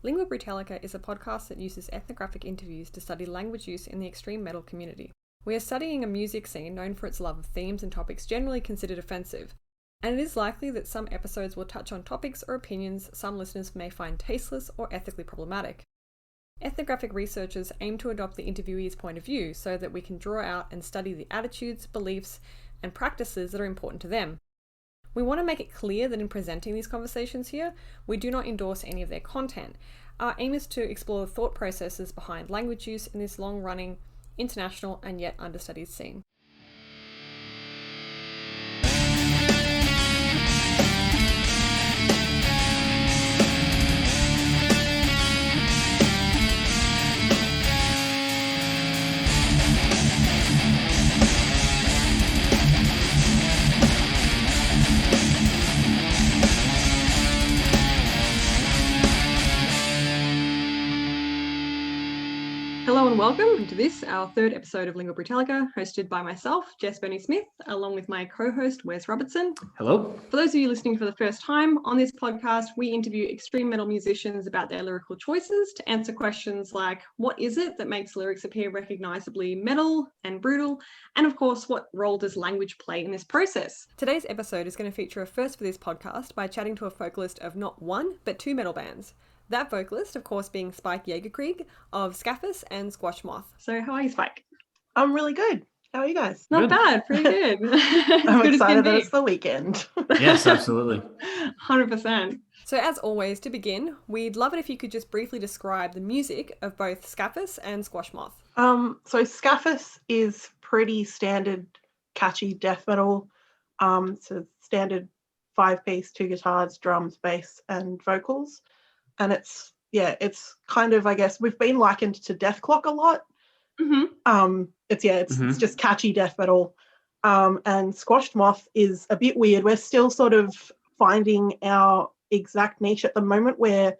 Lingua Britannica is a podcast that uses ethnographic interviews to study language use in the extreme metal community. We are studying a music scene known for its love of themes and topics generally considered offensive, and it is likely that some episodes will touch on topics or opinions some listeners may find tasteless or ethically problematic. Ethnographic researchers aim to adopt the interviewee's point of view so that we can draw out and study the attitudes, beliefs, and practices that are important to them. We want to make it clear that in presenting these conversations here, we do not endorse any of their content. Our aim is to explore the thought processes behind language use in this long-running, international, and yet understudied scene. Hello and welcome to this, our third episode of Lingua Britannica, hosted by myself, Jess Smith, along with my co-host, Wes Robertson. Hello. For those of you listening for the first time, on this podcast, we interview extreme metal musicians about their lyrical choices to answer questions like, what is it that makes lyrics appear recognizably metal and brutal? And of course, what role does language play in this process? Today's episode is going to feature a first for this podcast by chatting to a vocalist of not one, but two metal bands. That vocalist, of course, being Spyke Jägerkrieg of Scaphis and Squashed Moth. So how are you, Spyke? I'm really good. How are you guys? Not bad, pretty good. I'm good excited that it's the weekend. Yes, absolutely. 100%. So as always, to begin, we'd love it if you could just briefly describe the music of both Scaphis and Squashed Moth. So Scaphis is pretty standard, catchy death metal. So standard 5-piece, 2 guitars, drums, bass, and vocals. And it's kind of, I guess, we've been likened to Death Clock a lot. Mm-hmm. It's just catchy death metal. And Squashed Moth is a bit weird. We're still sort of finding our exact niche at the moment. We're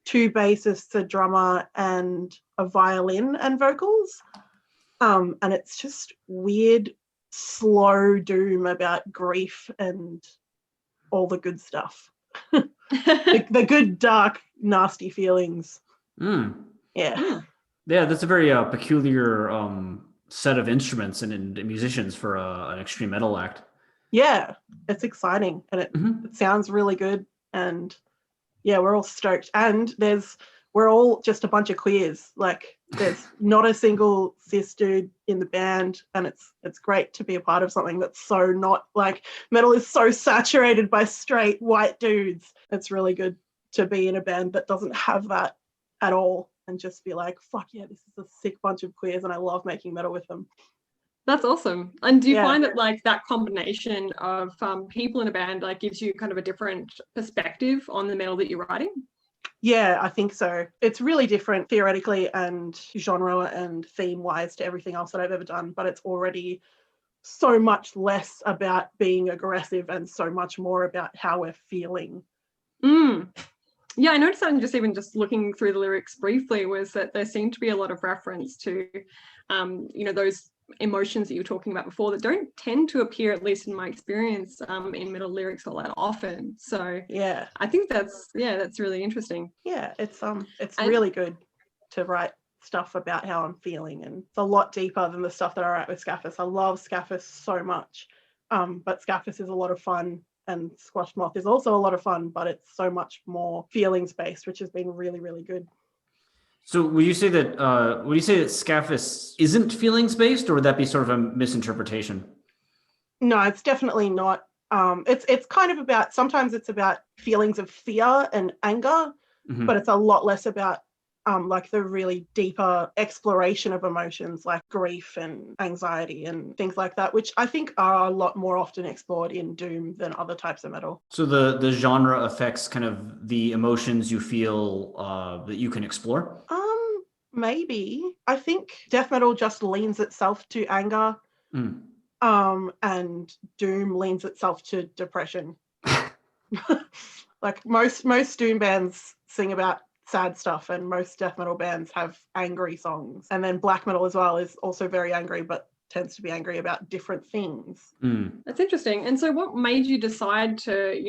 2 bassists, a drummer, and a violin and vocals. And it's just weird, slow doom about grief and all the good stuff. the good, dark, nasty feelings. Yeah, that's a very peculiar set of instruments and musicians for an extreme metal act. Yeah, it's exciting and it sounds really good, and yeah, we're all stoked. And we're all just a bunch of queers. Like, there's not a single cis dude in the band, and it's great to be a part of something that's so not, like, metal is so saturated by straight white dudes. It's really good to be in a band that doesn't have that at all and just be like, fuck yeah, this is a sick bunch of queers and I love making metal with them. That's awesome. And do you find that, like, that combination of people in a band, like, gives you kind of a different perspective on the metal that you're writing? Yeah, I think so. It's really different theoretically and genre and theme-wise to everything else that I've ever done, but it's already so much less about being aggressive and so much more about how we're feeling. Yeah, I noticed that just looking through the lyrics briefly, was that there seemed to be a lot of reference to, those emotions that you were talking about before that don't tend to appear, at least in my experience, in metal lyrics all that often. So yeah, I think that's really interesting. Yeah, it's really good to write stuff about how I'm feeling, and it's a lot deeper than the stuff that I write with Scaphis. I love Scaphis so much, but Scaphis is a lot of fun, and Squashed Moth is also a lot of fun, but it's so much more feelings based, which has been really, really good. So would you say that Scaphis isn't feelings based, or would that be sort of a misinterpretation? No, it's definitely not. It's kind of about, sometimes it's about feelings of fear and anger, but it's a lot less about like the really deeper exploration of emotions like grief and anxiety and things like that, which I think are a lot more often explored in doom than other types of metal. So the genre affects kind of the emotions you feel that you can explore? Maybe. I think death metal just leans itself to anger, and doom leans itself to depression. Like most doom bands sing about sad stuff, and most death metal bands have angry songs. And then black metal as well is also very angry, but tends to be angry about different things. That's interesting. And so what made you decide to,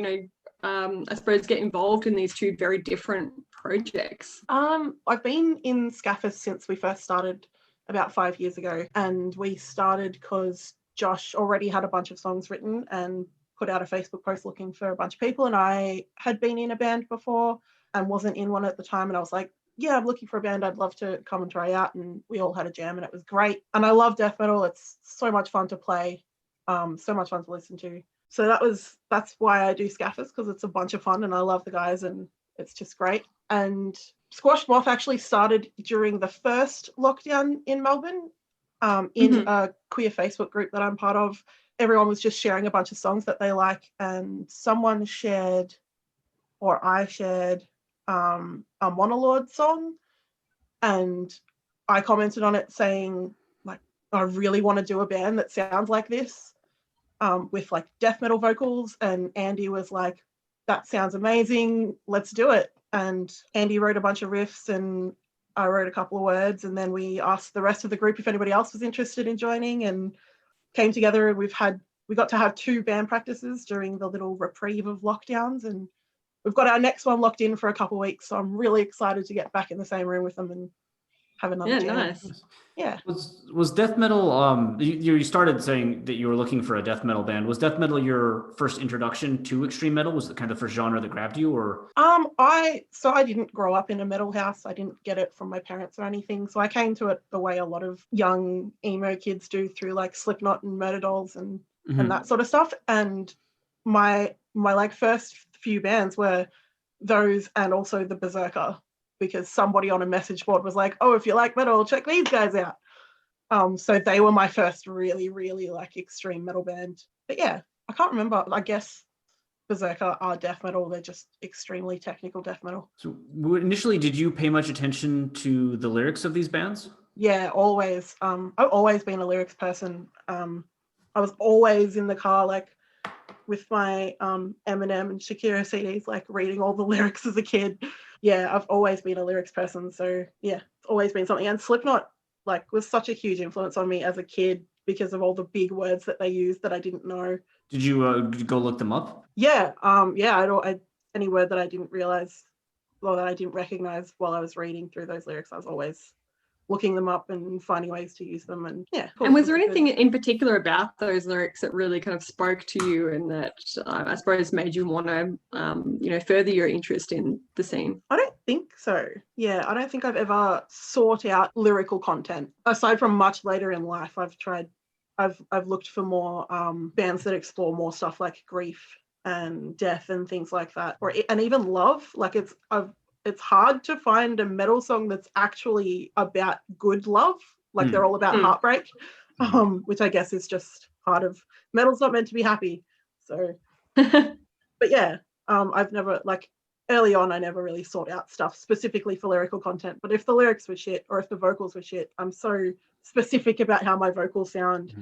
I suppose, get involved in these two very different projects? I've been in Scaphis since we first started about 5 years ago, and we started because Josh already had a bunch of songs written and put out a Facebook post looking for a bunch of people, and I had been in a band before and wasn't in one at the time, and I was like, yeah, I'm looking for a band, I'd love to come and try out, and we all had a jam and it was great. And I love death metal, it's so much fun to play, so much fun to listen to. So that's why I do Scaphis, because it's a bunch of fun and I love the guys and it's just great. And Squashed Moth actually started during the first lockdown in Melbourne, in a queer Facebook group that I'm part of. Everyone was just sharing a bunch of songs that they like, and someone shared, or I shared, a Monolord song, and I commented on it saying, like, I really want to do a band that sounds like this, with like death metal vocals. And Andy was like, that sounds amazing, let's do it. And Andy wrote a bunch of riffs and I wrote a couple of words, and then we asked the rest of the group if anybody else was interested in joining, and came together. And we got to have 2 band practices during the little reprieve of lockdowns, and we've got our next one locked in for a couple of weeks. So I'm really excited to get back in the same room with them and have another jam. Nice. Yeah. Was death metal, you started saying that you were looking for a death metal band. Was death metal your first introduction to extreme metal? Was it kind of the first genre that grabbed you, or? I didn't grow up in a metal house. I didn't get it from my parents or anything. So I came to it the way a lot of young emo kids do, through like Slipknot and Murder Dolls and that sort of stuff. And my like first few bands were those, and also the Berserker, because somebody on a message board was like, oh, if you like metal, check these guys out. So they were my first really, really like extreme metal band. But yeah, I can't remember. I guess Berserker are death metal. They're just extremely technical death metal. So initially, did you pay much attention to the lyrics of these bands? Yeah, always. I've always been a lyrics person. I was always in the car, like with my Eminem and Shakira CDs, like reading all the lyrics as a kid. Yeah, I've always been a lyrics person. So yeah, it's always been something. And Slipknot like was such a huge influence on me as a kid because of all the big words that they used that I didn't know. Did you go look them up? Yeah, any word that I didn't realize or that I didn't recognize while I was reading through those lyrics, I was always looking them up and finding ways to use them. And yeah. And was there anything in particular about those lyrics that really kind of spoke to you and that I suppose made you want to, further your interest in the scene? I don't think so. Yeah, I don't think I've ever sought out lyrical content. Aside from much later in life, I've looked for more bands that explore more stuff like grief and death and things like that, and even love. Like it's hard to find a metal song that's actually about good love. Like they're all about heartbreak, which I guess is just part of metal's not meant to be happy. So, but yeah, I've never, like early on, I never really sought out stuff specifically for lyrical content. But if the lyrics were shit or if the vocals were shit, I'm so specific about how my vocals sound.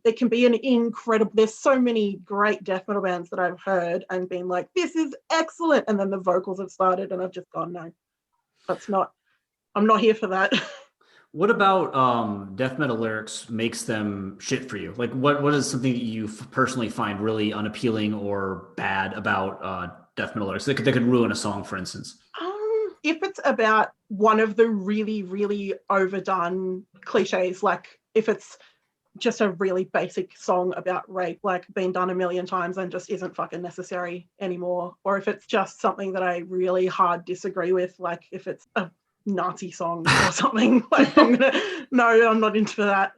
It can be an incredible, there's so many great death metal bands that I've heard and been like, this is excellent, and then the vocals have started and I've just gone, no, I'm not here for that. What about death metal lyrics makes them shit for you? Like what is something that you personally find really unappealing or bad about death metal lyrics that could ruin a song, for instance? If it's about one of the really, really overdone cliches, like if it's just a really basic song about rape, like been done a million times and just isn't fucking necessary anymore, or if it's just something that I really hard disagree with, like if it's a Nazi song or something, like I'm not into that.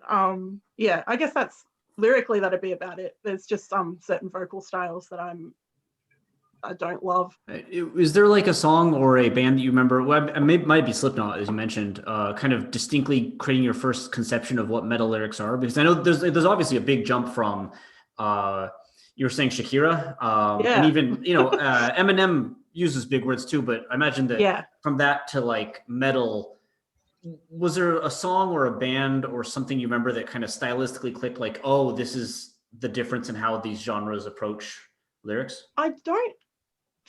Yeah, I guess that's lyrically that'd be about it. There's just some certain vocal styles that I don't love. Is there like a song or a band that you remember? Well, it might be Slipknot, as you mentioned, kind of distinctly creating your first conception of what metal lyrics are? Because I know there's obviously a big jump from you were saying Shakira, and even Eminem uses big words too. But I imagine that from that to like metal, was there a song or a band or something you remember that kind of stylistically clicked? Like, oh, this is the difference in how these genres approach lyrics? I don't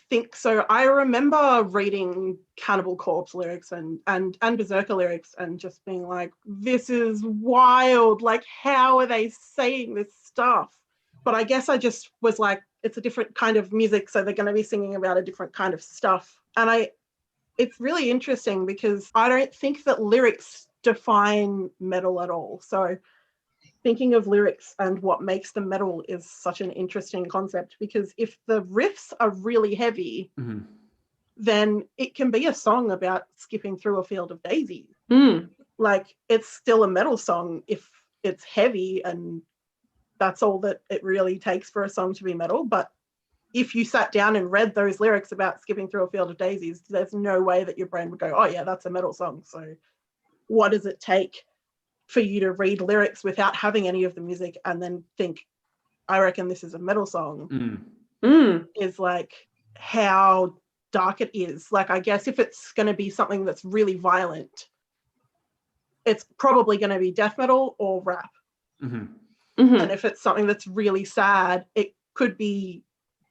think so. I remember reading Cannibal Corpse lyrics and Berserker lyrics and just being like, this is wild, like how are they saying this stuff? But I guess I just was like, it's a different kind of music, so they're going to be singing about a different kind of stuff. And It's really interesting because I don't think that lyrics define metal at all. So thinking of lyrics and what makes them metal is such an interesting concept, because if the riffs are really heavy, then it can be a song about skipping through a field of daisies. Like, it's still a metal song if it's heavy, and that's all that it really takes for a song to be metal. But if you sat down and read those lyrics about skipping through a field of daisies, there's no way that your brain would go, oh yeah, that's a metal song. So what does it take for you to read lyrics without having any of the music and then think, I reckon this is a metal song? Is like how dark it is. Like, I guess if it's going to be something that's really violent, it's probably going to be death metal or rap. And if it's something that's really sad, it could be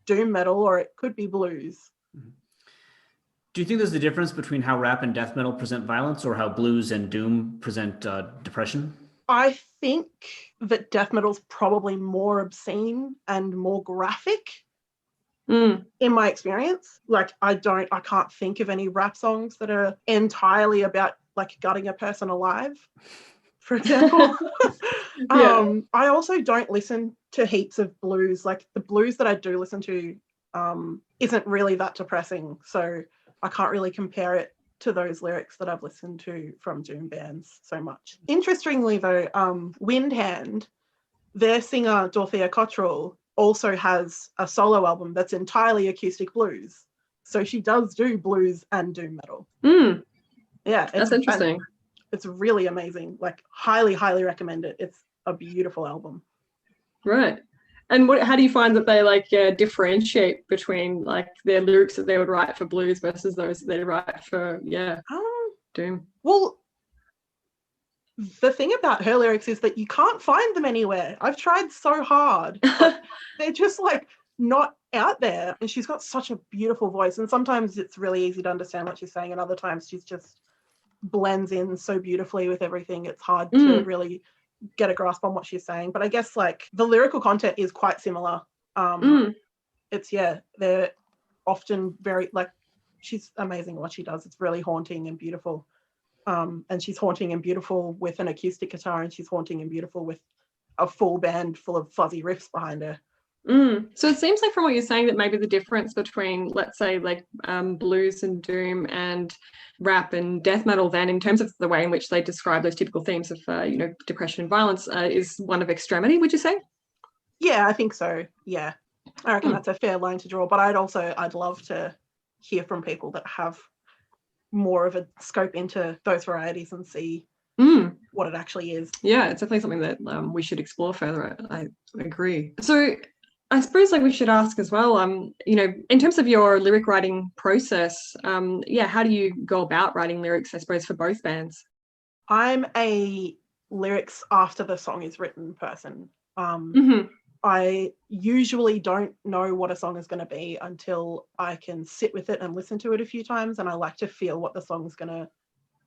doom metal or it could be blues. Do you think there's a difference between how rap and death metal present violence, or how blues and doom present depression? I think that death metal's probably more obscene and more graphic in my experience. Like, I can't think of any rap songs that are entirely about like gutting a person alive, for example. I also don't listen to heaps of blues. Like, the blues that I do listen to isn't really that depressing, so I can't really compare it to those lyrics that I've listened to from doom bands so much. Interestingly though, Windhand, their singer Dorothea Cottrell also has a solo album that's entirely acoustic blues. So she does do blues and doom metal. Yeah, that's interesting. It's really amazing. Like, highly, highly recommend it. It's a beautiful album. Right. And how do you find that they like differentiate between like their lyrics that they would write for blues versus those that they write for doom? Well, the thing about her lyrics is that you can't find them anywhere. I've tried so hard. They're just like not out there. And she's got such a beautiful voice. And sometimes it's really easy to understand what she's saying, and other times she's just blends in so beautifully with everything. It's hard to really get a grasp on what she's saying. But I guess like the lyrical content is quite similar. They're often very, like, she's amazing at what she does. It's really haunting and beautiful. And she's haunting and beautiful with an acoustic guitar, and she's haunting and beautiful with a full band full of fuzzy riffs behind her. So it seems like from what you're saying that maybe the difference between, let's say, like blues and doom and rap and death metal, then in terms of the way in which they describe those typical themes of depression and violence, is one of extremity, would you say? Yeah, I think so. Yeah, I reckon that's a fair line to draw. But I'd love to hear from people that have more of a scope into those varieties and see what it actually is. Yeah, it's definitely something that we should explore further. I agree. So I suppose like we should ask as well, in terms of your lyric writing process, how do you go about writing lyrics, I suppose, for both bands? I'm a lyrics after the song is written person. I usually don't know what a song is going to be until I can sit with it and listen to it a few times, and I like to feel what the song's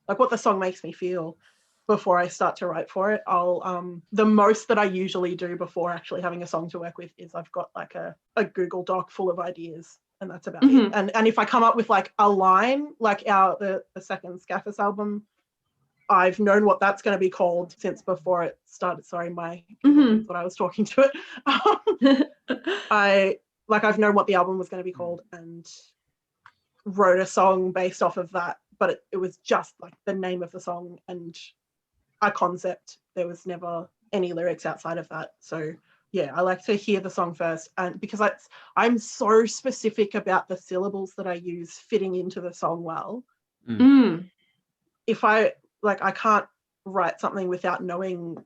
what the song makes me feel before I start to write for it. The most that I usually do before actually having a song to work with is I've got like a Google Doc full of ideas, and that's about it. And if I come up with like a line, like the second Scaphis album, I've known what that's going to be called since before it started. Sorry, what I was talking to it. I've known what the album was going to be called and wrote a song based off of that, but it was just like the name of the song and a concept. There was never any lyrics outside of that. So yeah, I like to hear the song first, and because I'm so specific about the syllables that I use fitting into the song well. If I can't write something without knowing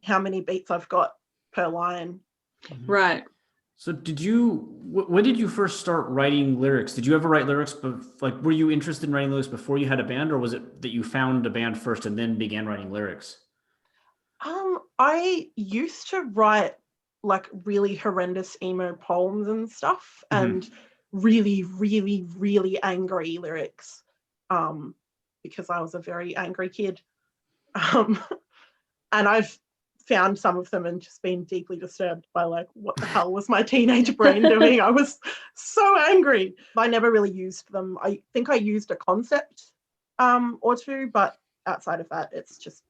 how many beats I've got per line. Right. So when did you first start writing lyrics? Did you ever write lyrics, were you interested in writing lyrics before you had a band, or was it that you found a band first and then began writing lyrics? I used to write like really horrendous emo poems and stuff, and really, really, really angry lyrics, because I was a very angry kid. And I've found some of them and just been deeply disturbed by like, what the hell was my teenage brain doing? I was so angry. I never really used them. I think I used a concept or two, but outside of that, it's just,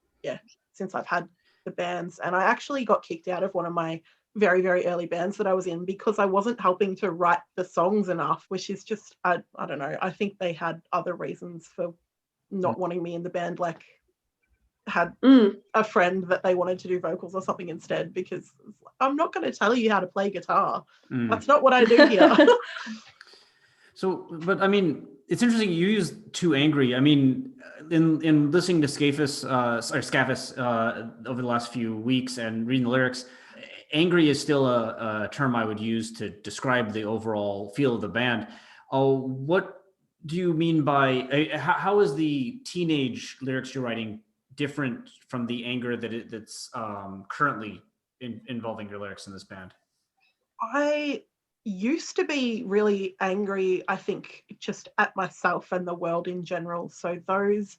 since I've had the bands. And I actually got kicked out of one of my very, very early bands that I was in because I wasn't helping to write the songs enough, which is just, I don't know. I think they had other reasons for not wanting me in the band, like had a friend that they wanted to do vocals or something instead, because I'm not going to tell you how to play guitar. That's not what I do here. So, but I mean, it's interesting you use too angry. I mean, in listening to Scaphis over the last few weeks and reading the lyrics, angry is still a term I would use to describe the overall feel of the band. What do you mean by, how is the teenage lyrics you're writing different from the anger that's currently involving your lyrics in this band? I used to be really angry, I think, just at myself and the world in general. So those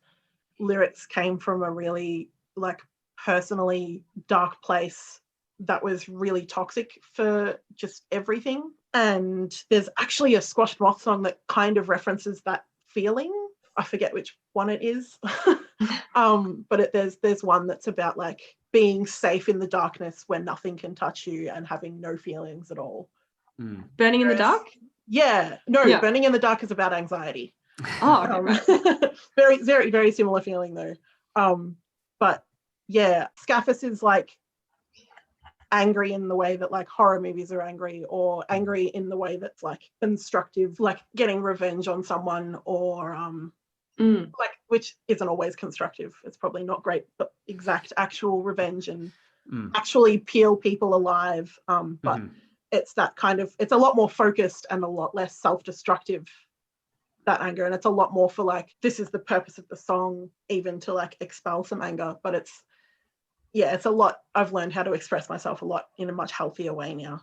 lyrics came from a really like personally dark place that was really toxic for just everything. And there's actually a Squashed Moth song that kind of references that feeling. I forget which one it is. But there's one that's about like being safe in the darkness where nothing can touch you and having no feelings at all. Burning in the dark? Yeah. Burning in the dark is about anxiety. Oh, okay. Very, very, very similar feeling though. But yeah, Scaphis is like angry in the way that like horror movies are angry, or angry in the way that's like constructive, like getting revenge on someone, or like, which isn't always constructive. It's probably not great, but exact actual revenge and actually peel people alive. But it's that kind of, it's a lot more focused and a lot less self-destructive, that anger. And it's a lot more for like, this is the purpose of the song, even to like expel some anger. But it's a lot. I've learned how to express myself a lot in a much healthier way now.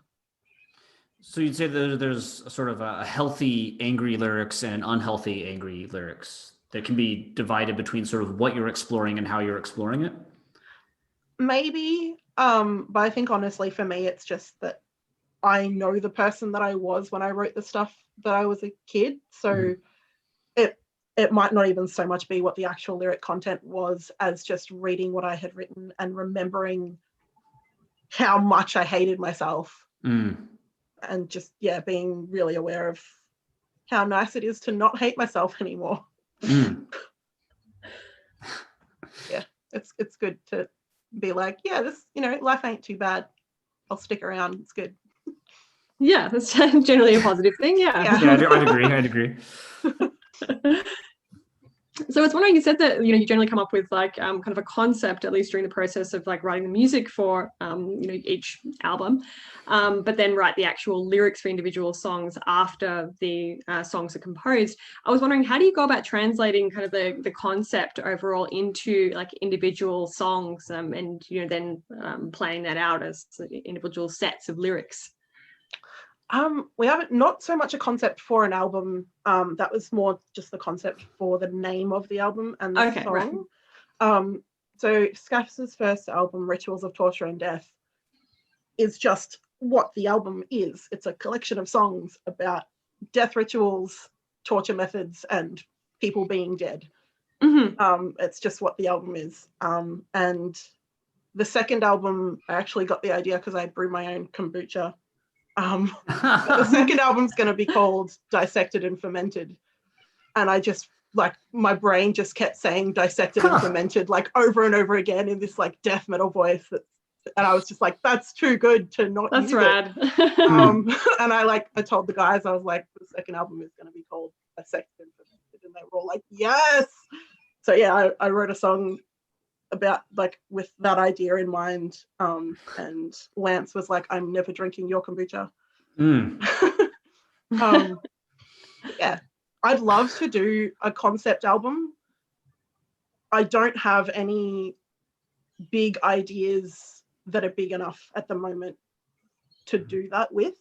So you'd say that there's a sort of a healthy angry lyrics and unhealthy angry lyrics that can be divided between sort of what you're exploring and how you're exploring it? Maybe, but I think honestly for me, it's just that I know the person that I was when I wrote the stuff that I was a kid. So it might not even so much be what the actual lyric content was as just reading what I had written and remembering how much I hated myself. And just, being really aware of how nice it is to not hate myself anymore. It's good to be like, this, life ain't too bad. I'll stick around. It's good. Yeah, that's generally a positive thing. Yeah, I'd agree. So I was wondering, you said that you generally come up with like kind of a concept, at least during the process of like writing the music for each album, but then write the actual lyrics for individual songs after the songs are composed. I was wondering, how do you go about translating kind of the concept overall into like individual songs, and then playing that out as individual sets of lyrics? We haven't, not so much a concept for an album. That was more just the concept for the name of the album and the song. Right. So Scaphis' first album, Rituals of Torture and Death, is just what the album is. It's a collection of songs about death rituals, torture methods, and people being dead. It's just what the album is. And the second album, I actually got the idea because I brew my own kombucha. The second album's going to be called Dissected and Fermented, and I just like, my brain just kept saying dissected and fermented like over and over again in this like death metal voice, and I was just like, that's too good to not use rad. And I told the guys, I was like, the second album is going to be called Dissected and Fermented, and they were all like, yes. So I wrote a song about like with that idea in mind, and Lance was like, I'm never drinking your kombucha. I'd love to do a concept album. I don't have any big ideas that are big enough at the moment to do that with,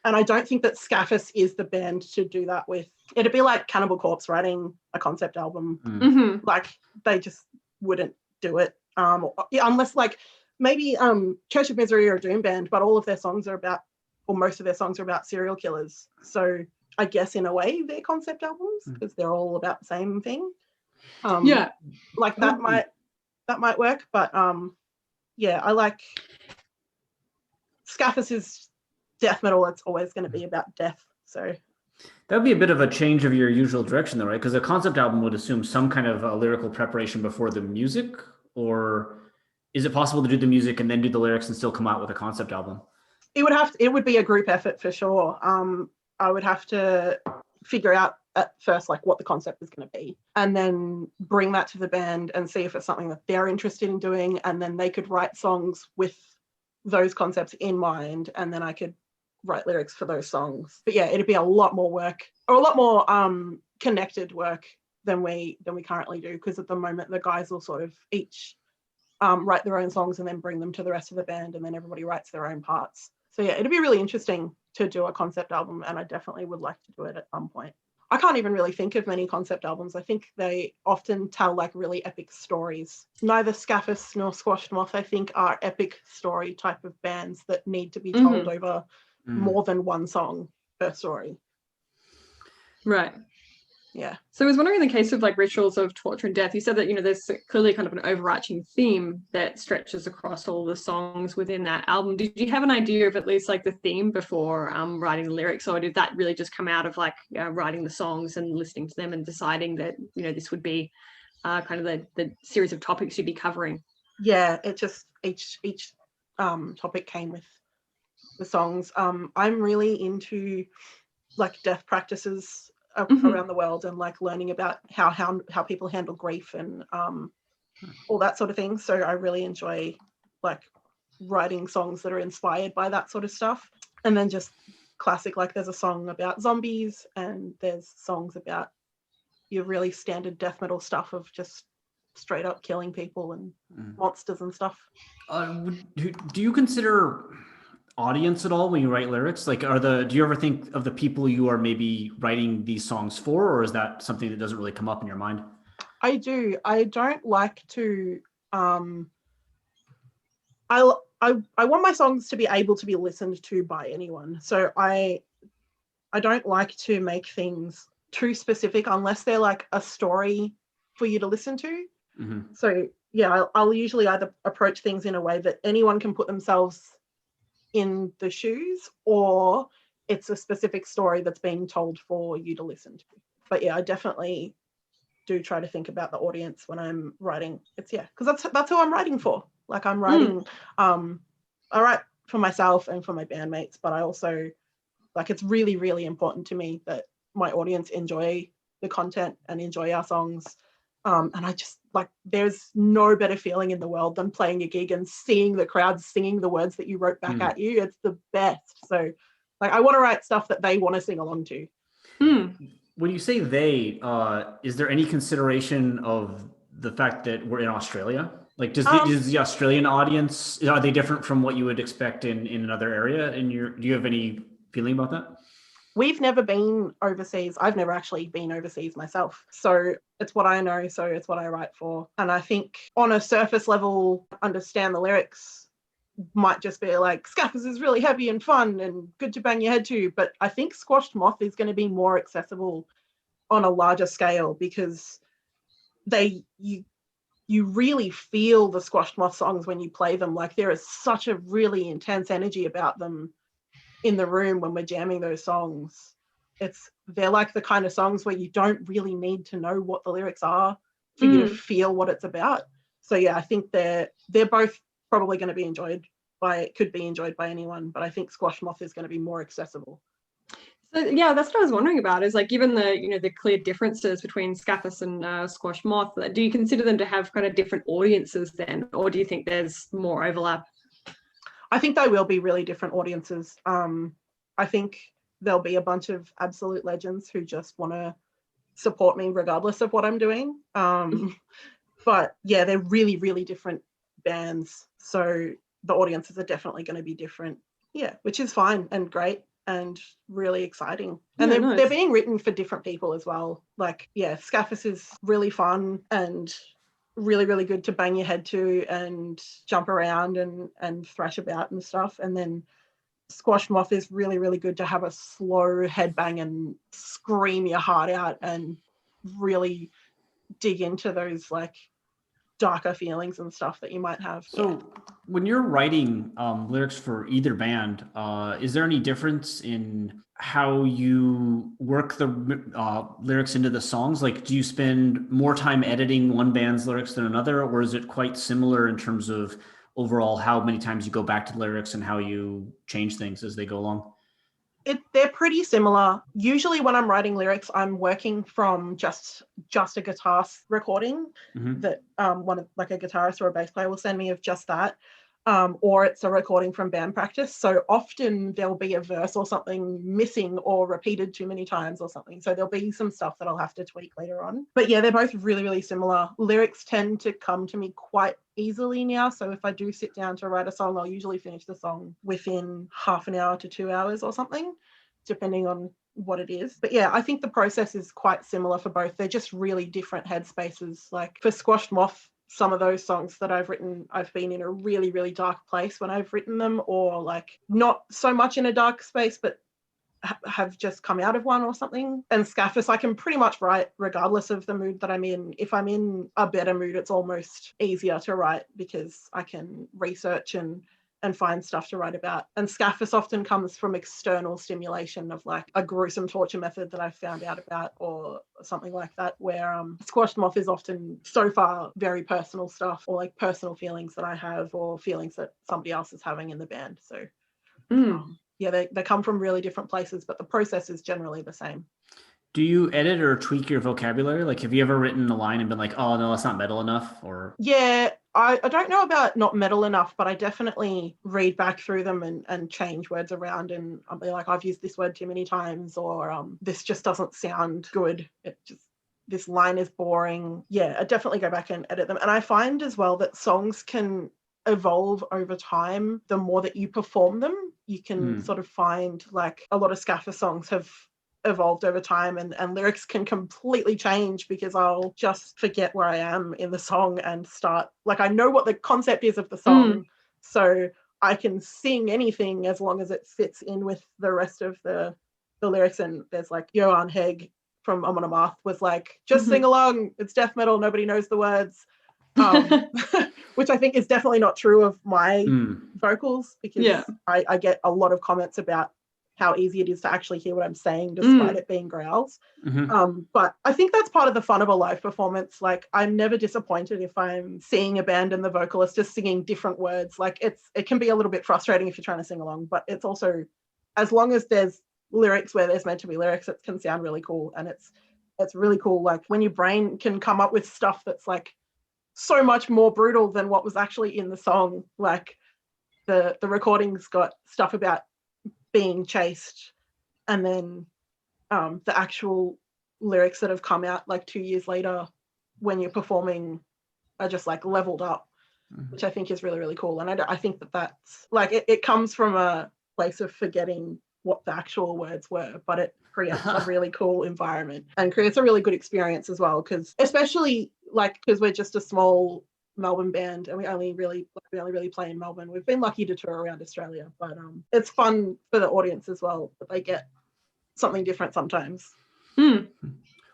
and I don't think that Scaphis is the band to do that with. It'd be like Cannibal Corpse writing a concept album. Like they just wouldn't do it, unless like maybe Church of Misery are a doom band, but all of their songs are about, or most of their songs are about serial killers. So I guess in a way they're concept albums because they're all about the same thing. Yeah, like that might work, but yeah, I like Scaphis is death metal. It's always going to be about death. So that would be a bit of a change of your usual direction, though, right? Because a concept album would assume some kind of lyrical preparation before the music, or is it possible to do the music and then do the lyrics and still come out with a concept album? It would be a group effort for sure. I would have to figure out at first like what the concept is going to be, and then bring that to the band and see if it's something that they're interested in doing, and then they could write songs with those concepts in mind, and then I could write lyrics for those songs. But yeah, it'd be a lot more work, or a lot more connected work than we currently do, because at the moment the guys will sort of each write their own songs and then bring them to the rest of the band, and then everybody writes their own parts. So yeah, it'd be really interesting to do a concept album, and I definitely would like to do it at some point. I can't even really think of many concept albums. I think they often tell like really epic stories. Neither Scaphis nor Squashed Moth, I think, are epic story type of bands that need to be told over more than one song per story. Right. Yeah. So I was wondering, in the case of like rituals of torture and death, you said that, you know, there's clearly kind of an overarching theme that stretches across all the songs within that album. Did you have an idea of at least like the theme before writing the lyrics, or did that really just come out of like writing the songs and listening to them and deciding that, you know, this would be kind of the series of topics you'd be covering? Yeah, it just each topic came with the songs. I'm really into like death practices around the world, and like learning about how people handle grief and all that sort of thing. So I really enjoy like writing songs that are inspired by that sort of stuff. And then just classic, like there's a song about zombies, and there's songs about your really standard death metal stuff of just straight up killing people and monsters and stuff. Do you consider audience at all when you write lyrics? Like, do you ever think of the people you are maybe writing these songs for, or is that something that doesn't really come up in your mind? I do. I don't like to I want my songs to be able to be listened to by anyone. So I don't like to make things too specific unless they're like a story for you to listen to. So yeah, I'll usually either approach things in a way that anyone can put themselves in the shoes, or it's a specific story that's being told for you to listen to. But yeah, I definitely do try to think about the audience when I'm writing. Because that's who I'm writing for. Like I'm writing, I write for myself and for my bandmates, but I also, like, it's really, really important to me that my audience enjoy the content and enjoy our songs. And I just, like, there's no better feeling in the world than playing a gig and seeing the crowd singing the words that you wrote back at you. It's the best. So, like, I want to write stuff that they want to sing along to. When you say they, is there any consideration of the fact that we're in Australia? Like, does the Australian audience, are they different from what you would expect in another area? Do you have any feeling about that? We've never been overseas. I've never actually been overseas myself. So it's what I know. So it's what I write for. And I think on a surface level, understand the lyrics might just be like, Scaphis is really heavy and fun and good to bang your head to. But I think Squashed Moth is going to be more accessible on a larger scale, because you really feel the Squashed Moth songs when you play them. Like, there is such a really intense energy about them in the room when we're jamming those songs. They're like the kind of songs where you don't really need to know what the lyrics are for you to feel what it's about. So yeah, I think they're both probably going to be could be enjoyed by anyone, but I think Squashed Moth is going to be more accessible. So yeah, that's what I was wondering about, is like, given the clear differences between Scaphis and Squashed Moth, do you consider them to have kind of different audiences then, or do you think there's more overlap? I think they will be really different audiences. I think there'll be a bunch of absolute legends who just want to support me regardless of what I'm doing. But yeah, they're really, really different bands. So the audiences are definitely going to be different. Yeah, which is fine and great and really exciting. And they're being written for different people as well. Like, yeah, Scaphis is really fun and really, really good to bang your head to and jump around and thrash about and stuff. And then Squashed Moth is really, really good to have a slow headbang and scream your heart out and really dig into those like darker feelings and stuff that you might have. So when you're writing lyrics for either band, is there any difference in how you work the lyrics into the songs? Like, do you spend more time editing one band's lyrics than another, or is it quite similar in terms of overall how many times you go back to the lyrics and how you change things as they go along? They're pretty similar. Usually when I'm writing lyrics, I'm working from just a guitar recording that one of like a guitarist or a bass player will send me of just that. Or it's a recording from band practice. So often there'll be a verse or something missing or repeated too many times or something. So there'll be some stuff that I'll have to tweak later on. But yeah, they're both really, really similar. Lyrics tend to come to me quite easily now. So if I do sit down to write a song, I'll usually finish the song within half an hour to 2 hours or something, depending on what it is. But yeah, I think the process is quite similar for both. They're just really different headspaces. Like for Squashed Moth, some of those songs that I've written, I've been in a really, really dark place when I've written them, or like not so much in a dark space, but have just come out of one or something. And Scaphis, I can pretty much write regardless of the mood that I'm in. If I'm in a better mood, it's almost easier to write because I can research and find stuff to write about. And Scaphis often comes from external stimulation of like a gruesome torture method that I've found out about or something like that, where Squashed Moth is often so far very personal stuff or like personal feelings that I have or feelings that somebody else is having in the band. So yeah, they come from really different places, but the process is generally the same. Do you edit or tweak your vocabulary? Like, have you ever written a line and been like, oh, no, that's not metal enough? Or yeah, I don't know about not metal enough, but I definitely read back through them and change words around. And I'll be like, I've used this word too many times, or this just doesn't sound good. This line is boring. Yeah, I definitely go back and edit them. And I find as well that songs can evolve over time. The more that you perform them, you can sort of find like a lot of Scaphis songs have evolved over time and lyrics can completely change because I'll just forget where I am in the song and start, like I know what the concept is of the song, so I can sing anything as long as it fits in with the rest of the lyrics. And there's like Johan Hegg from Amon Amarth was like, just sing along, it's death metal, nobody knows the words. Which I think is definitely not true of my vocals, because I get a lot of comments about how easy it is to actually hear what I'm saying despite it being growls. But I think that's part of the fun of a live performance. Like I'm never disappointed if I'm seeing a band and the vocalist is singing different words. Like it can be a little bit frustrating if you're trying to sing along, but it's also, as long as there's lyrics where there's meant to be lyrics, it can sound really cool. And it's really cool, like when your brain can come up with stuff that's like so much more brutal than what was actually in the song. Like the recording's got stuff about being chased, and then the actual lyrics that have come out like 2 years later when you're performing are just like leveled up, which I think is really, really cool. And I think that's like it comes from a place of forgetting what the actual words were, but it creates a really cool environment and creates a really good experience as well, because especially like because we're just a small Melbourne band and we only really play in Melbourne. We've been lucky to tour around Australia, but it's fun for the audience as well that they get something different sometimes.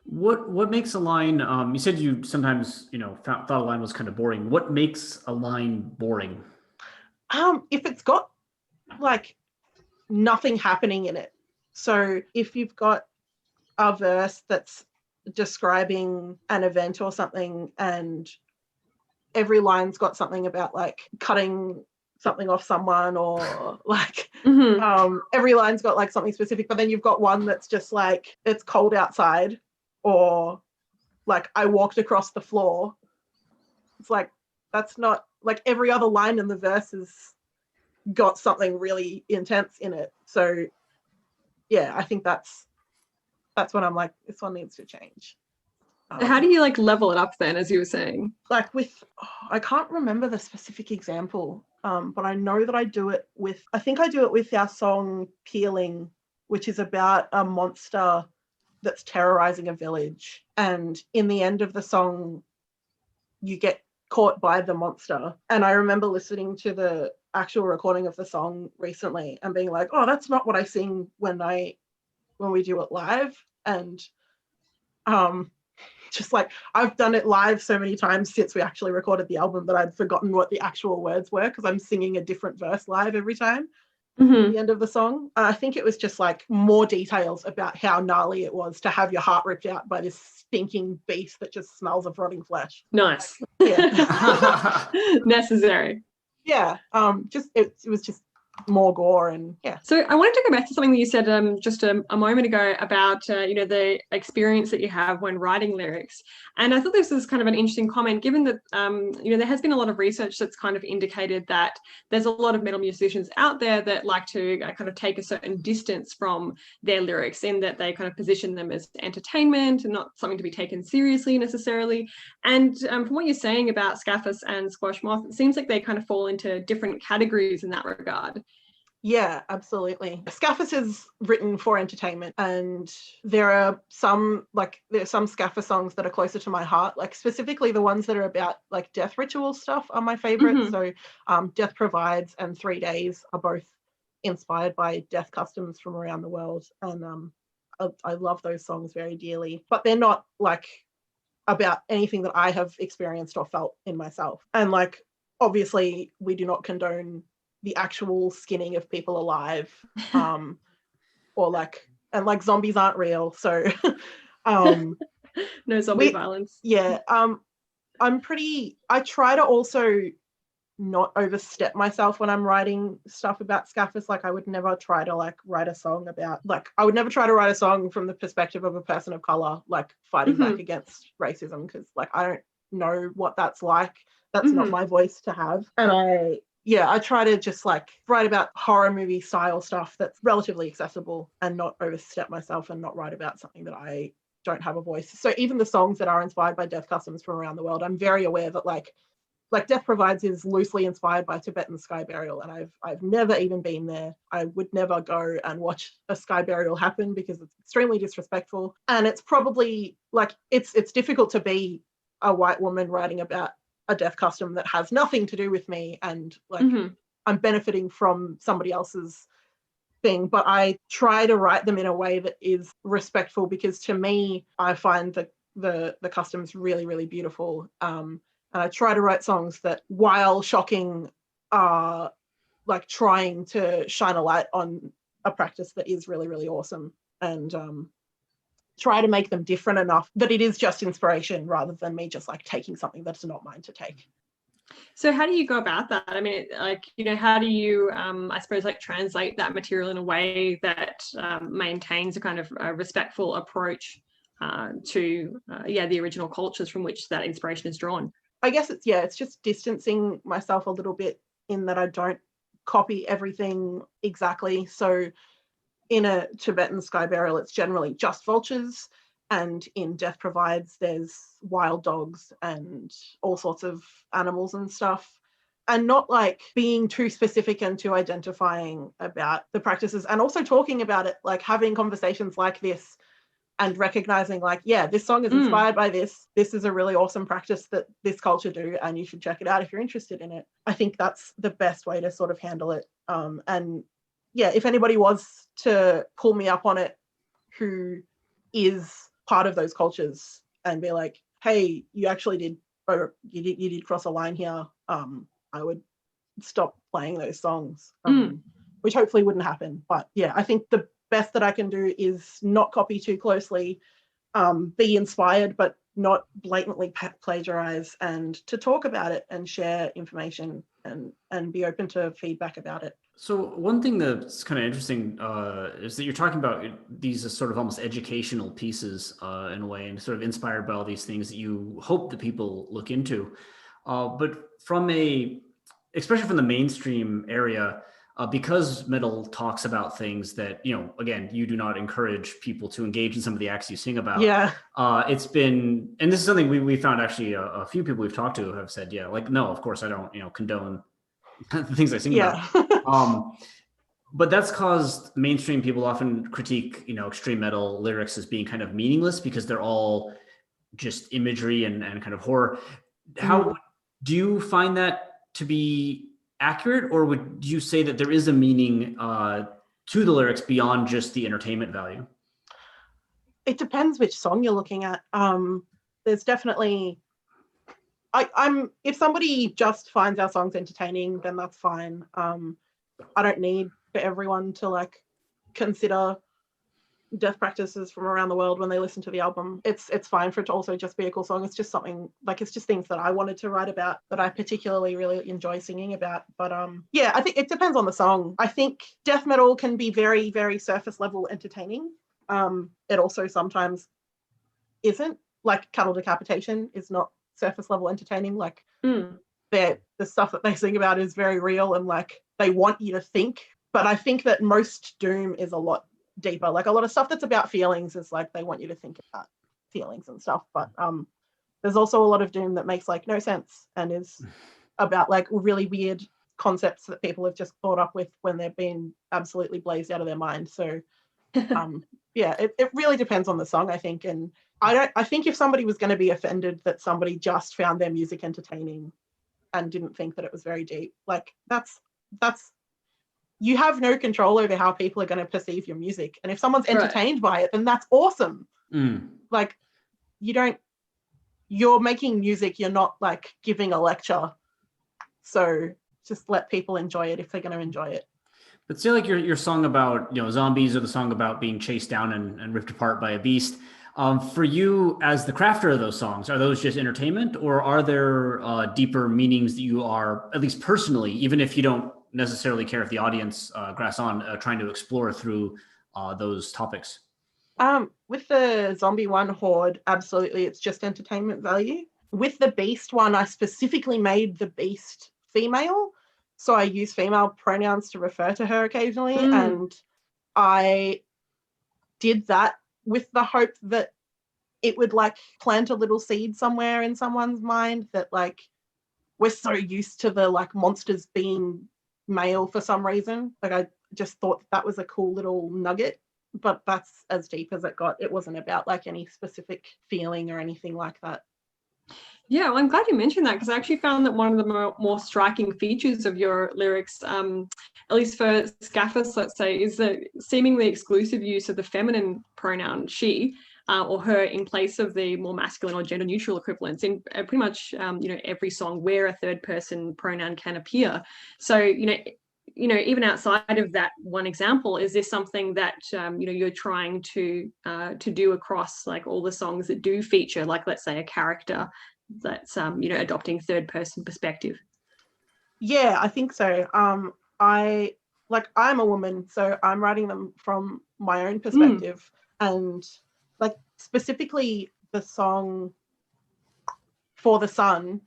What makes a line, you said you sometimes thought a line was kind of boring. What makes a line boring? If it's got like nothing happening in it. So if you've got a verse that's describing an event or something and every line's got something about like cutting something off someone, or like every line's got like something specific, but then you've got one that's just like, it's cold outside, or like I walked across the floor. It's like, that's not like every other line in the verse has got something really intense in it. So yeah, I think that's when I'm like, this one needs to change. How do you like level it up then, as you were saying? Like I can't remember the specific example, but I know that I do it with our song Peeling, which is about a monster that's terrorizing a village. And in the end of the song, you get caught by the monster. And I remember listening to the actual recording of the song recently and being like, oh, that's not what I sing when we do it live. And just like, I've done it live so many times since we actually recorded the album that I'd forgotten what the actual words were, because I'm singing a different verse live every time at the end of the song. And I think it was just like more details about how gnarly it was to have your heart ripped out by this stinking beast that just smells of rotting flesh. Nice. Yeah. Necessary. Yeah. It was just more gore. And yeah. So I wanted to go back to something that you said just a moment ago about the experience that you have when writing lyrics, and I thought this was kind of an interesting comment, given that there has been a lot of research that's kind of indicated that there's a lot of metal musicians out there that like to kind of take a certain distance from their lyrics, in that they kind of position them as entertainment and not something to be taken seriously necessarily. And from what you're saying about Scaphis and Squashed Moth, it seems like they kind of fall into different categories in that regard. Yeah, absolutely. Scaphis is written for entertainment, and there are some Scaphis songs that are closer to my heart, like specifically the ones that are about like death ritual stuff are my favorite. So Death Provides and 3 Days are both inspired by death customs from around the world, and I love those songs very dearly, but they're not like about anything that I have experienced or felt in myself. And like, obviously we do not condone the actual skinning of people alive, or like, and like zombies aren't real, so no zombie violence. Yeah. I try to also not overstep myself when I'm writing stuff about Scaphis. Like, I would never try to like write a song from the perspective of a person of color, like fighting back against racism, because like I don't know what that's like. That's not my voice to have. And I try to just like write about horror movie style stuff that's relatively accessible and not overstep myself and not write about something that I don't have a voice. So even the songs that are inspired by death customs from around the world, I'm very aware that like Death Provides is loosely inspired by Tibetan sky burial, and I've never even been there. I would never go and watch a sky burial happen because it's extremely disrespectful, and it's probably like it's difficult to be a white woman writing about a death custom that has nothing to do with me, and like I'm benefiting from somebody else's thing, but I try to write them in a way that is respectful, because to me I find the customs really, really beautiful, and I try to write songs that, while shocking, are like trying to shine a light on a practice that is really, really awesome, and try to make them different enough that it is just inspiration rather than me just like taking something that's not mine to take. So how do you go about that? I mean, like, how do you, I suppose, like translate that material in a way that maintains a kind of respectful approach to the original cultures from which that inspiration is drawn? I guess it's just distancing myself a little bit, in that I don't copy everything exactly. So in a Tibetan sky burial, it's generally just vultures, and in Death Provides, there's wild dogs and all sorts of animals and stuff, and not like being too specific and too identifying about the practices, and also talking about it, like having conversations like this and recognizing like, yeah, this song is inspired by this. This is a really awesome practice that this culture do, and you should check it out if you're interested in it. I think that's the best way to sort of handle it. And yeah, if anybody was to pull me up on it who is part of those cultures and be like, hey, you actually did, or you did cross a line here, I would stop playing those songs, which hopefully wouldn't happen. But yeah, I think the best that I can do is not copy too closely, be inspired but not blatantly plagiarize, and to talk about it and share information and be open to feedback about it. So one thing that's kind of interesting is that you're talking about these as sort of almost educational pieces in a way, and sort of inspired by all these things that you hope that people look into. But especially from the mainstream area, because metal talks about things that, again, you do not encourage people to engage in some of the acts you sing about. Yeah. It's been, and this is something we found actually a few people we've talked to have said, yeah, like, no, of course I don't, condone the things I sing about. But that's caused mainstream people often critique, extreme metal lyrics as being kind of meaningless because they're all just imagery and kind of horror. How do you find that to be accurate, or would you say that there is a meaning to the lyrics beyond just the entertainment value? It depends which song you're looking at. There's definitely, I'm if somebody just finds our songs entertaining, then that's fine. I don't need for everyone to like consider death practices from around the world when they listen to the album. It's fine for it to also just be a cool song. It's just something like, it's just things that I wanted to write about that I particularly really enjoy singing about. But yeah, I think it depends on the song. I think death metal can be very, very surface level entertaining. It also sometimes isn't. Like cattle decapitation is not surface level entertaining. Like the stuff that they sing about is very real and like they want you to think. But I think that most doom is a lot deeper. Like a lot of stuff that's about feelings is like they want you to think about feelings and stuff. But there's also a lot of doom that makes like no sense and is about like really weird concepts that people have just thought up with when they've been absolutely blazed out of their mind. So yeah, it really depends on the song, I think. And I think if somebody was going to be offended that somebody just found their music entertaining and didn't think that it was very deep, like that's you have no control over how people are going to perceive your music. And if someone's entertained by it, then that's awesome. Like you're making music, you're not like giving a lecture. So just let people enjoy it if they're going to enjoy it. But say like your song about, zombies, or the song about being chased down and ripped apart by a beast. For you as the crafter of those songs, are those just entertainment, or are there deeper meanings that you are, at least personally, even if you don't necessarily care if the audience grass on, trying to explore through those topics? With the zombie one, Horde, absolutely, it's just entertainment value. With the beast one, I specifically made the beast female, so I use female pronouns to refer to her occasionally, and I did that with the hope that it would like plant a little seed somewhere in someone's mind that like we're so used to the like monsters being male for some reason. Like I just thought that was a cool little nugget, but that's as deep as it got. It wasn't about like any specific feeling or anything like that. Yeah, well, I'm glad you mentioned that, because I actually found that one of the more striking features of your lyrics, at least for Scaphis, let's say, is the seemingly exclusive use of the feminine pronoun she or her in place of the more masculine or gender neutral equivalents in pretty much every song where a third person pronoun can appear. So even outside of that one example, is this something that you're trying to do across like all the songs that do feature, like let's say a character that's adopting third person perspective? Yeah, I think so. I'm a woman, so I'm writing them from my own perspective. And like specifically the song For the Sun,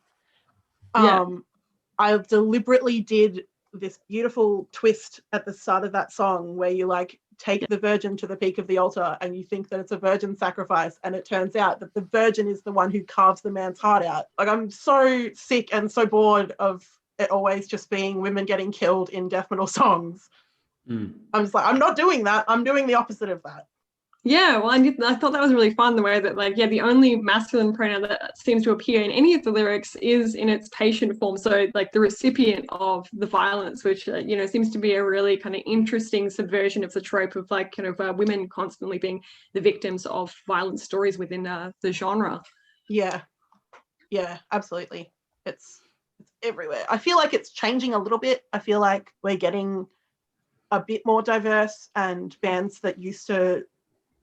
I deliberately did this beautiful twist at the start of that song where you like take the virgin to the peak of the altar and you think that it's a virgin sacrifice, and it turns out that the virgin is the one who carves the man's heart out. Like I'm so sick and so bored of it always just being women getting killed in death metal songs. I'm just like, I'm not doing that. I'm doing the opposite of that. Yeah, well, I thought that was really fun, the way that, like, the only masculine pronoun that seems to appear in any of the lyrics is in its patient form. So, like, the recipient of the violence, which, seems to be a really kind of interesting subversion of the trope of, like, kind of women constantly being the victims of violent stories within the genre. Yeah, absolutely. It's everywhere. I feel like it's changing a little bit. I feel like we're getting a bit more diverse, and bands that used to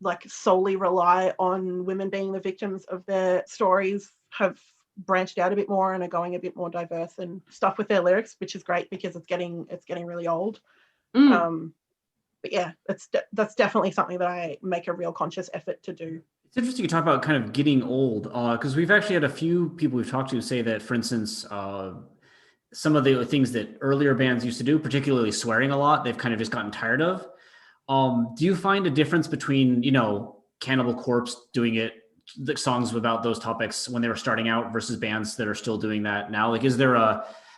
like solely rely on women being the victims of their stories have branched out a bit more and are going a bit more diverse and stuff with their lyrics, which is great because it's getting really old. But yeah, that's definitely something that I make a real conscious effort to do. It's interesting you talk about kind of getting old, because we've actually had a few people we've talked to say that, for instance, some of the things that earlier bands used to do, particularly swearing a lot, they've kind of just gotten tired of. Do you find a difference between, Cannibal Corpse doing it, the songs about those topics when they were starting out versus bands that are still doing that now? Like, is there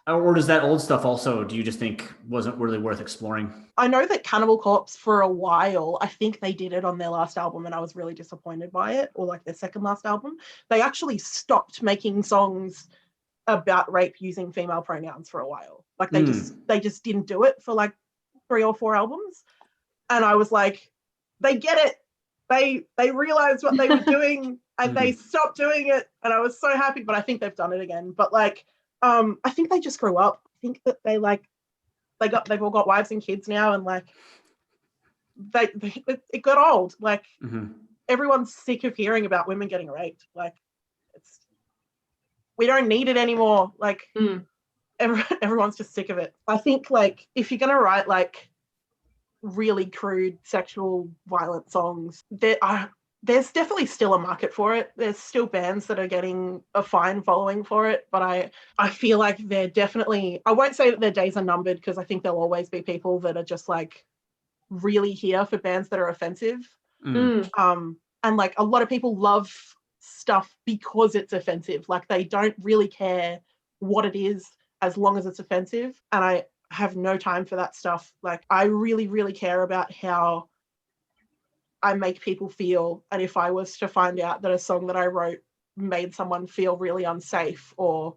or does that old stuff also, do you just think wasn't really worth exploring? I know that Cannibal Corpse for a while, I think they did it on their last album and I was really disappointed by it, or like their second last album. They actually stopped making songs about rape using female pronouns for a while. Like they just didn't do it for like 3 or 4 albums. And I was like, they get it. They realized what they were doing and they stopped doing it. And I was so happy, but I think they've done it again. But like, I think they just grew up. I think that they've all got wives and kids now, and like it got old. Like everyone's sick of hearing about women getting raped. Like we don't need it anymore. Like everyone's just sick of it. I think like if you're gonna write like really crude sexual violent songs, there's definitely still a market for it. There's still bands that are getting a fine following for it, but I feel like they're definitely, I won't say that their days are numbered, because I think there'll always be people that are just like really here for bands that are offensive. And like a lot of people love stuff because it's offensive. Like they don't really care what it is as long as it's offensive. And I have no time for that stuff. Like I really, really care about how I make people feel. And if I was to find out that a song that I wrote made someone feel really unsafe or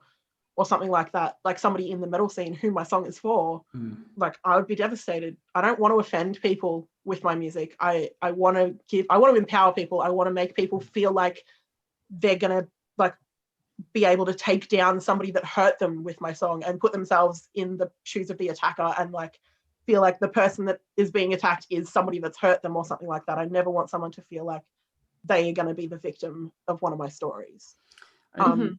something like that, like somebody in the metal scene who my song is for, like I would be devastated. I don't want to offend people with my music. I want to empower people. I want to make people feel like they're gonna like be able to take down somebody that hurt them with my song and put themselves in the shoes of the attacker and like feel like the person that is being attacked is somebody that's hurt them or something like that. I never want someone to feel like they are going to be the victim of one of my stories. I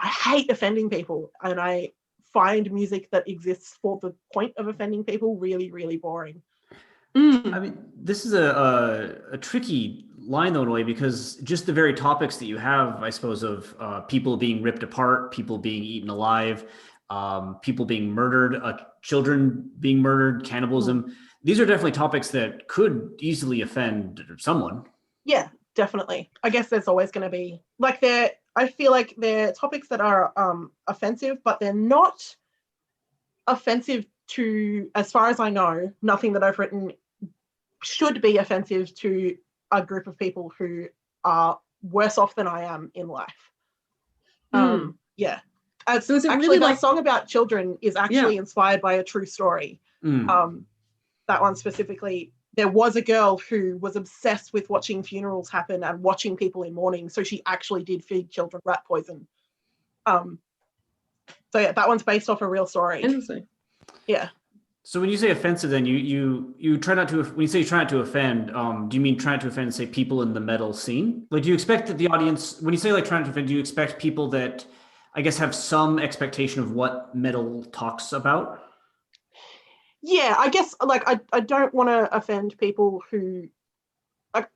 hate offending people, and I find music that exists for the point of offending people really, really boring. I mean, this is a tricky line though in a way, because just the very topics that you have, I suppose, of people being ripped apart, people being eaten alive, people being murdered, children being murdered, cannibalism. These are definitely topics that could easily offend someone. Yeah, definitely. I guess there's always going to be like I feel like they're topics that are offensive, but they're not offensive to, as far as I know, nothing that I've written should be offensive to a group of people who are worse off than I am in life. Yeah. So is it actually really that song about children is actually inspired by a true story. That one specifically, there was a girl who was obsessed with watching funerals happen and watching people in mourning, so she actually did feed children rat poison. So yeah, that one's based off a real story. Interesting. Yeah. So when you say offensive, then you try not to. When you say you try not to offend, do you mean try not to offend, say, people in the metal scene? Like, do you expect that the audience, when you say like trying not to offend, do you expect people that, I guess, have some expectation of what metal talks about? Yeah, I guess like I don't want to offend people who, like,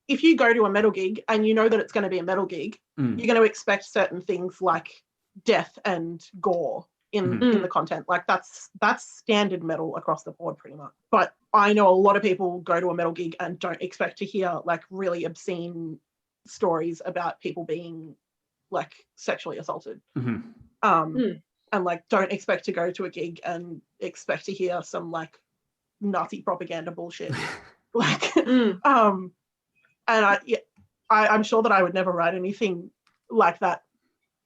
if you go to a metal gig and you know that it's going to be a metal gig, you're going to expect certain things like death and gore in the content. Like that's standard metal across the board pretty much. But I know a lot of people go to a metal gig and don't expect to hear like really obscene stories about people being like sexually assaulted. And like don't expect to go to a gig and expect to hear some like Nazi propaganda bullshit. Like and I'm sure that I would never write anything like that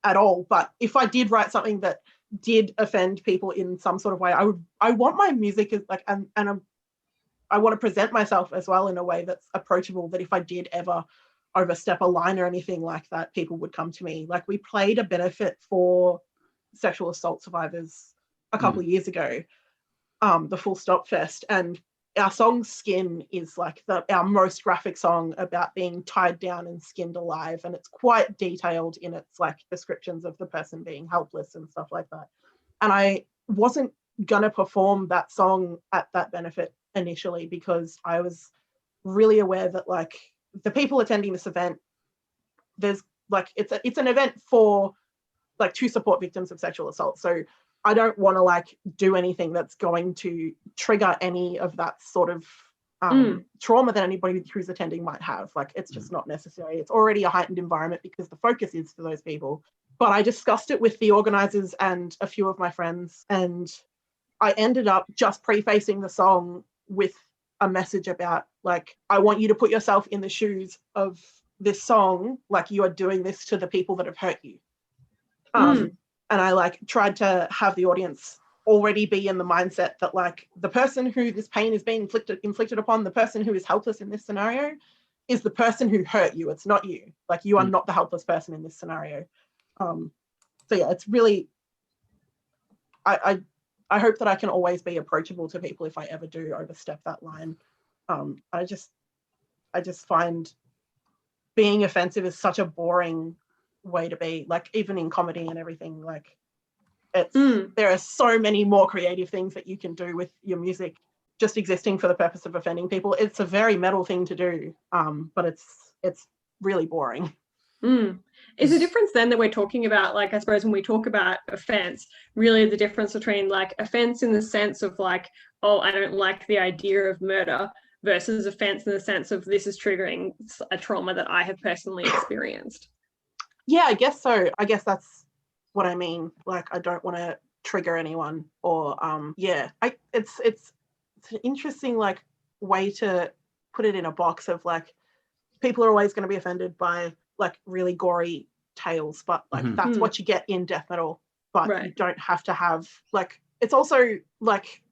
at all. But if I did write something that did offend people in some sort of way, I want my music as like and I want to present myself as well in a way that's approachable, that if I did ever overstep a line or anything like that, people would come to me. Like we played a benefit for sexual assault survivors a couple of years ago, the Full Stop Fest, and our song Skin is like our most graphic song about being tied down and skinned alive, and it's quite detailed in its like descriptions of the person being helpless and stuff like that. And I wasn't gonna perform that song at that benefit initially because I was really aware that like the people attending this event, there's like it's an event for like to support victims of sexual assault. So I don't want to like do anything that's going to trigger any of that sort of trauma that anybody who's attending might have. Like it's just not necessary. It's already a heightened environment because the focus is for those people. But I discussed it with the organizers and a few of my friends, and I ended up just prefacing the song with a message about like, I want you to put yourself in the shoes of this song, like you are doing this to the people that have hurt you. And I like tried to have the audience already be in the mindset that like the person who this pain is being inflicted upon, the person who is helpless in this scenario is the person who hurt you. It's not you. Like you are not the helpless person in this scenario. So yeah, it's really, I hope that I can always be approachable to people if I ever do overstep that line. I just find being offensive is such a boring way to be, like even in comedy and everything, like there are so many more creative things that you can do with your music just existing for the purpose of offending people. It's a very metal thing to do, but it's really boring. Is the difference then that we're talking about, like, I suppose when we talk about offense, really the difference between like offense in the sense of like, oh, I don't like the idea of murder, versus offense in the sense of this is triggering a trauma that I have personally experienced? Yeah, I guess so. I guess that's what I mean. Like, I don't want to trigger anyone, or it's an interesting like way to put it in a box of like people are always going to be offended by like really gory tales, but like that's what you get in death metal. But you don't have to have like, it's also like,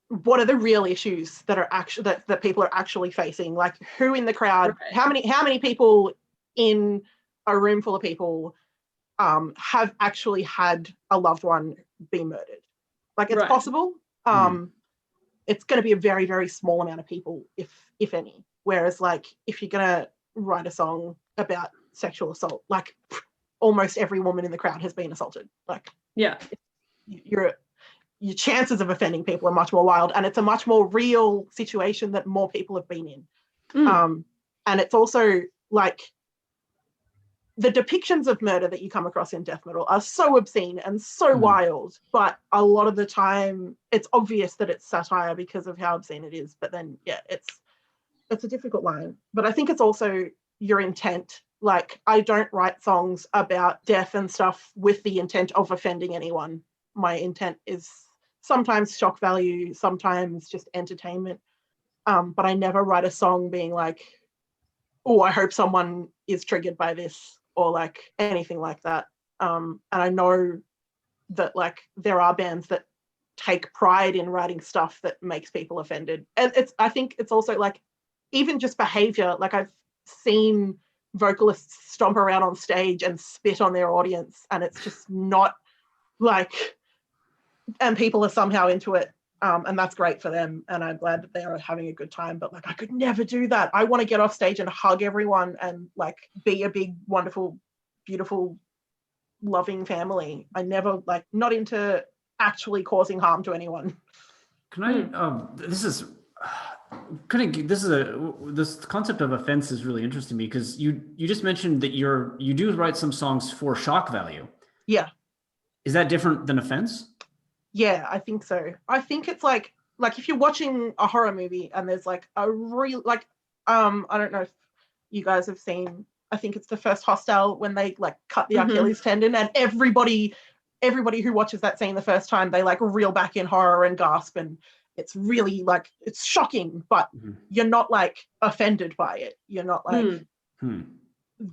what are the real issues that are actually that people are actually facing? Like who in the crowd, how many people in a room full of people have actually had a loved one be murdered? Like it's possible. It's going to be a very, very small amount of people, if any. Whereas like if you're going to write a song about sexual assault, like almost every woman in the crowd has been assaulted. Like your chances of offending people are much more wild, and it's a much more real situation that more people have been in. And it's also like the depictions of murder that you come across in death metal are so obscene and so wild, but a lot of the time it's obvious that it's satire because of how obscene it is. But then, it's a difficult line. But I think it's also your intent. Like, I don't write songs about death and stuff with the intent of offending anyone. My intent is sometimes shock value, sometimes just entertainment. But I never write a song being like, oh, I hope someone is triggered by this, or like anything like that. And I know that like there are bands that take pride in writing stuff that makes people offended. And I think it's also like even just behavior. Like I've seen vocalists stomp around on stage and spit on their audience, and it's just not like, and people are somehow into it. And that's great for them, and I'm glad that they are having a good time. But like, I could never do that. I want to get off stage and hug everyone and like be a big, wonderful, beautiful, loving family. I never like, not into actually causing harm to anyone. Can I? This concept of offense is really interesting to me, because you just mentioned that you do write some songs for shock value. Yeah. Is that different than offense? Yeah, I think so. I think it's like if you're watching a horror movie and there's like a real like I don't know if you guys have seen, I think it's the first Hostel, when they like cut the Achilles tendon, and everybody who watches that scene the first time, they like reel back in horror and gasp, and it's really like, it's shocking, but you're not like offended by it. You're not like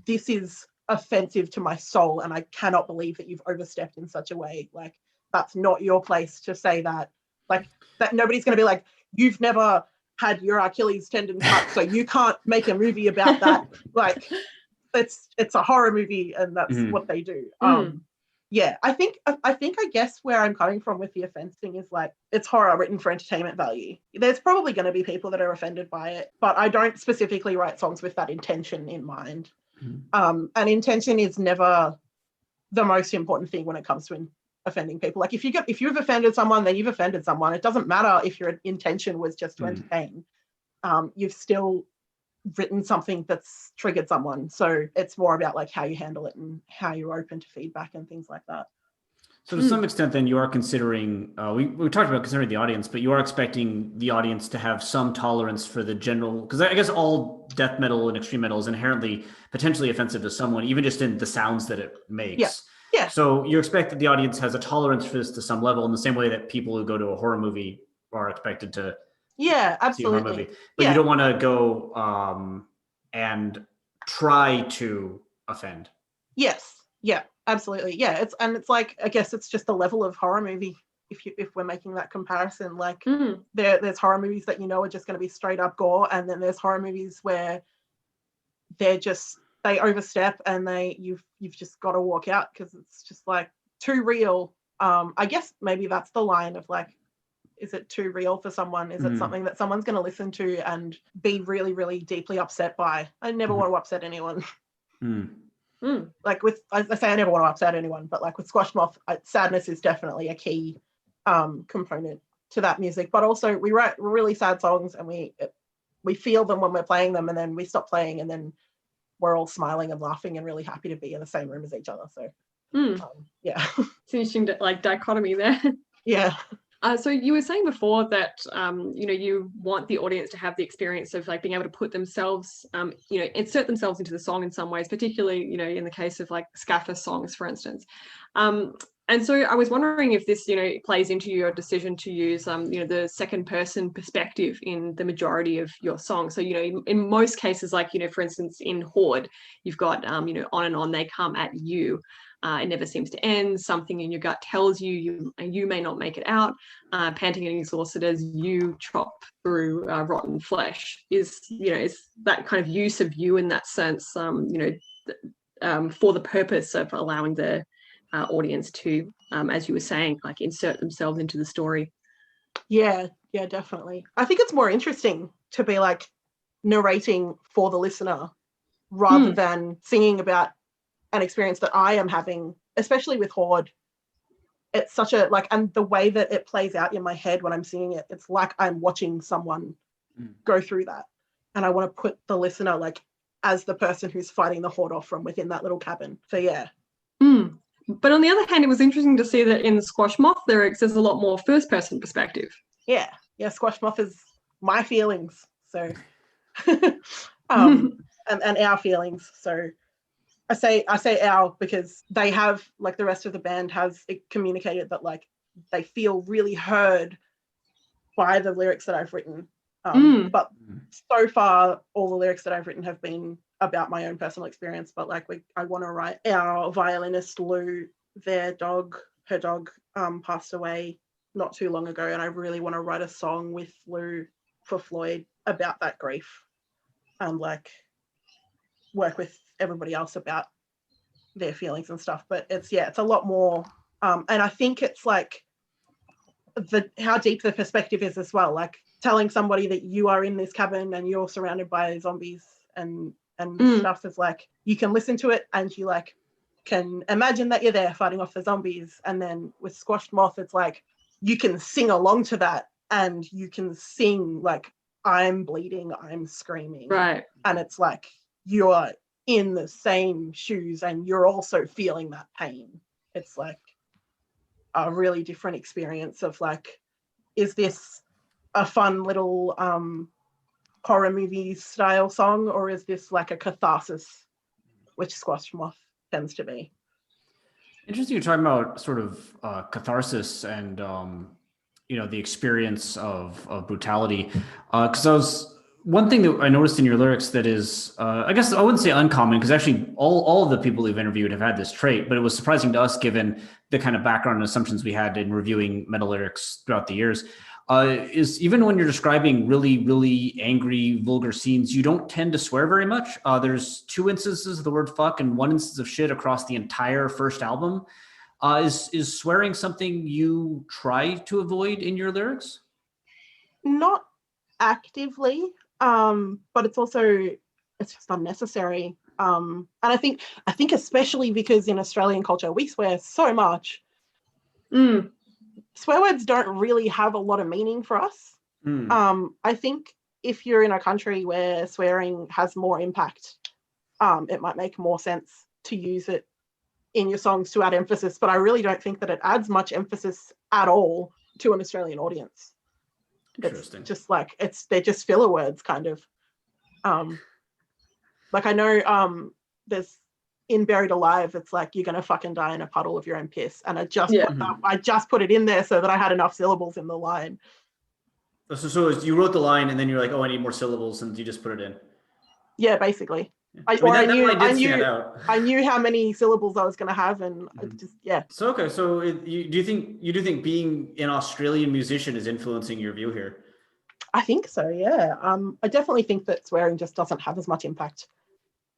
this is offensive to my soul, and I cannot believe that you've overstepped in such a way. Like, that's not your place to say that. Like, that nobody's going to be like, you've never had your Achilles tendon cut, so you can't make a movie about that. Like, it's a horror movie, and that's what they do. Yeah, I think I guess where I'm coming from with the offense thing is like, it's horror written for entertainment value. There's probably going to be people that are offended by it, but I don't specifically write songs with that intention in mind. And intention is never the most important thing when it comes to offending people. Like, if you've offended someone, then you've offended someone. It doesn't matter if your intention was just to entertain. You've still written something that's triggered someone. So it's more about like how you handle it and how you're open to feedback and things like that. So to some extent, then, you are considering, we talked about considering the audience, but you are expecting the audience to have some tolerance for the general, because I guess all death metal and extreme metal is inherently potentially offensive to someone, even just in the sounds that it makes. Yeah. So you expect that the audience has a tolerance for this to some level, in the same way that people who go to a horror movie are expected to see a horror movie. But you don't want to go and try to offend. Yes. Yeah. Absolutely. Yeah. It's like, I guess it's just the level of horror movie. If we're making that comparison, like there's horror movies that are just going to be straight up gore, and then there's horror movies where they overstep and you've just got to walk out because it's just like too real. I guess maybe that's the line of like, is it too real for someone? Is it something that someone's going to listen to and be really, really deeply upset by? I never want to upset anyone. Like I say, I never want to upset anyone, but like with Squashed Moth, sadness is definitely a key component to that music. But also we write really sad songs and we feel them when we're playing them, and then we stop playing and then we're all smiling and laughing and really happy to be in the same room as each other. So yeah. It's an interesting like dichotomy there. Yeah. So you were saying before that you want the audience to have the experience of like being able to put themselves, insert themselves into the song in some ways, particularly in the case of like Scaphis songs, for instance. And so I was wondering if this plays into your decision to use the second person perspective in the majority of your songs. So in most cases, like for instance in Horde, you've got on and on they come at you. It never seems to end. Something in your gut tells you may not make it out. Panting and exhausted as you chop through rotten flesh. Is that kind of use of you in that sense, for the purpose of allowing the audience to, as you were saying, like insert themselves into the story. Yeah, definitely. I think it's more interesting to be like narrating for the listener rather than singing about an experience that I am having, especially with Horde. It's such a and the way that it plays out in my head when I'm singing it, it's like I'm watching someone go through that, and I want to put the listener like as the person who's fighting the Horde off from within that little cabin. So yeah. But on the other hand, it was interesting to see that in the Squashed Moth lyrics, there's a lot more first person perspective. Yeah, Squashed Moth is my feelings, so and our feelings. So I say our because they have, like the rest of the band has communicated that like they feel really heard by the lyrics that I've written. But so far, all the lyrics that I've written have been about my own personal experience. But like I want to write our violinist Lou, her dog passed away not too long ago, and I really want to write a song with Lou for Floyd about that grief, and like work with everybody else about their feelings and stuff. But it's a lot more and I think it's like how deep the perspective is as well, like telling somebody that you are in this cabin and you're surrounded by zombies and stuff is like you can listen to it and you like can imagine that you're there fighting off the zombies. And then with Squashed Moth, it's like you can sing along to that and you can sing like I'm bleeding, I'm screaming, right? And it's like you're in the same shoes and you're also feeling that pain. It's like a really different experience of like, is this a fun little horror movie style song, or is this like a catharsis, which Squashed Moth tends to be? Interesting you're talking about sort of catharsis and the experience of brutality, because one thing that I noticed in your lyrics that is, I guess I wouldn't say uncommon, because actually all of the people we've interviewed have had this trait, but it was surprising to us given the kind of background and assumptions we had in reviewing metal lyrics throughout the years, is even when you're describing really, really angry, vulgar scenes, you don't tend to swear very much. There's 2 instances of the word fuck and 1 instance of shit across the entire first album. Is swearing something you try to avoid in your lyrics? Not actively. But it's just unnecessary. And I think especially because in Australian culture we swear so much. Swear words don't really have a lot of meaning for us. I think if you're in a country where swearing has more impact, it might make more sense to use it in your songs to add emphasis, but I really don't think that it adds much emphasis at all to an Australian audience. Interesting. It's just like they're just filler words kind of. Like I know there's in Buried Alive, it's like you're gonna fucking die in a puddle of your own piss, and I just put it in there so that I had enough syllables in the line. So you wrote the line and then you're like, oh, I need more syllables, and you just put it in. Yeah, basically. I knew how many syllables I was going to have, and I just So okay, so do you think being an Australian musician is influencing your view here? I think so. Yeah. I definitely think that swearing just doesn't have as much impact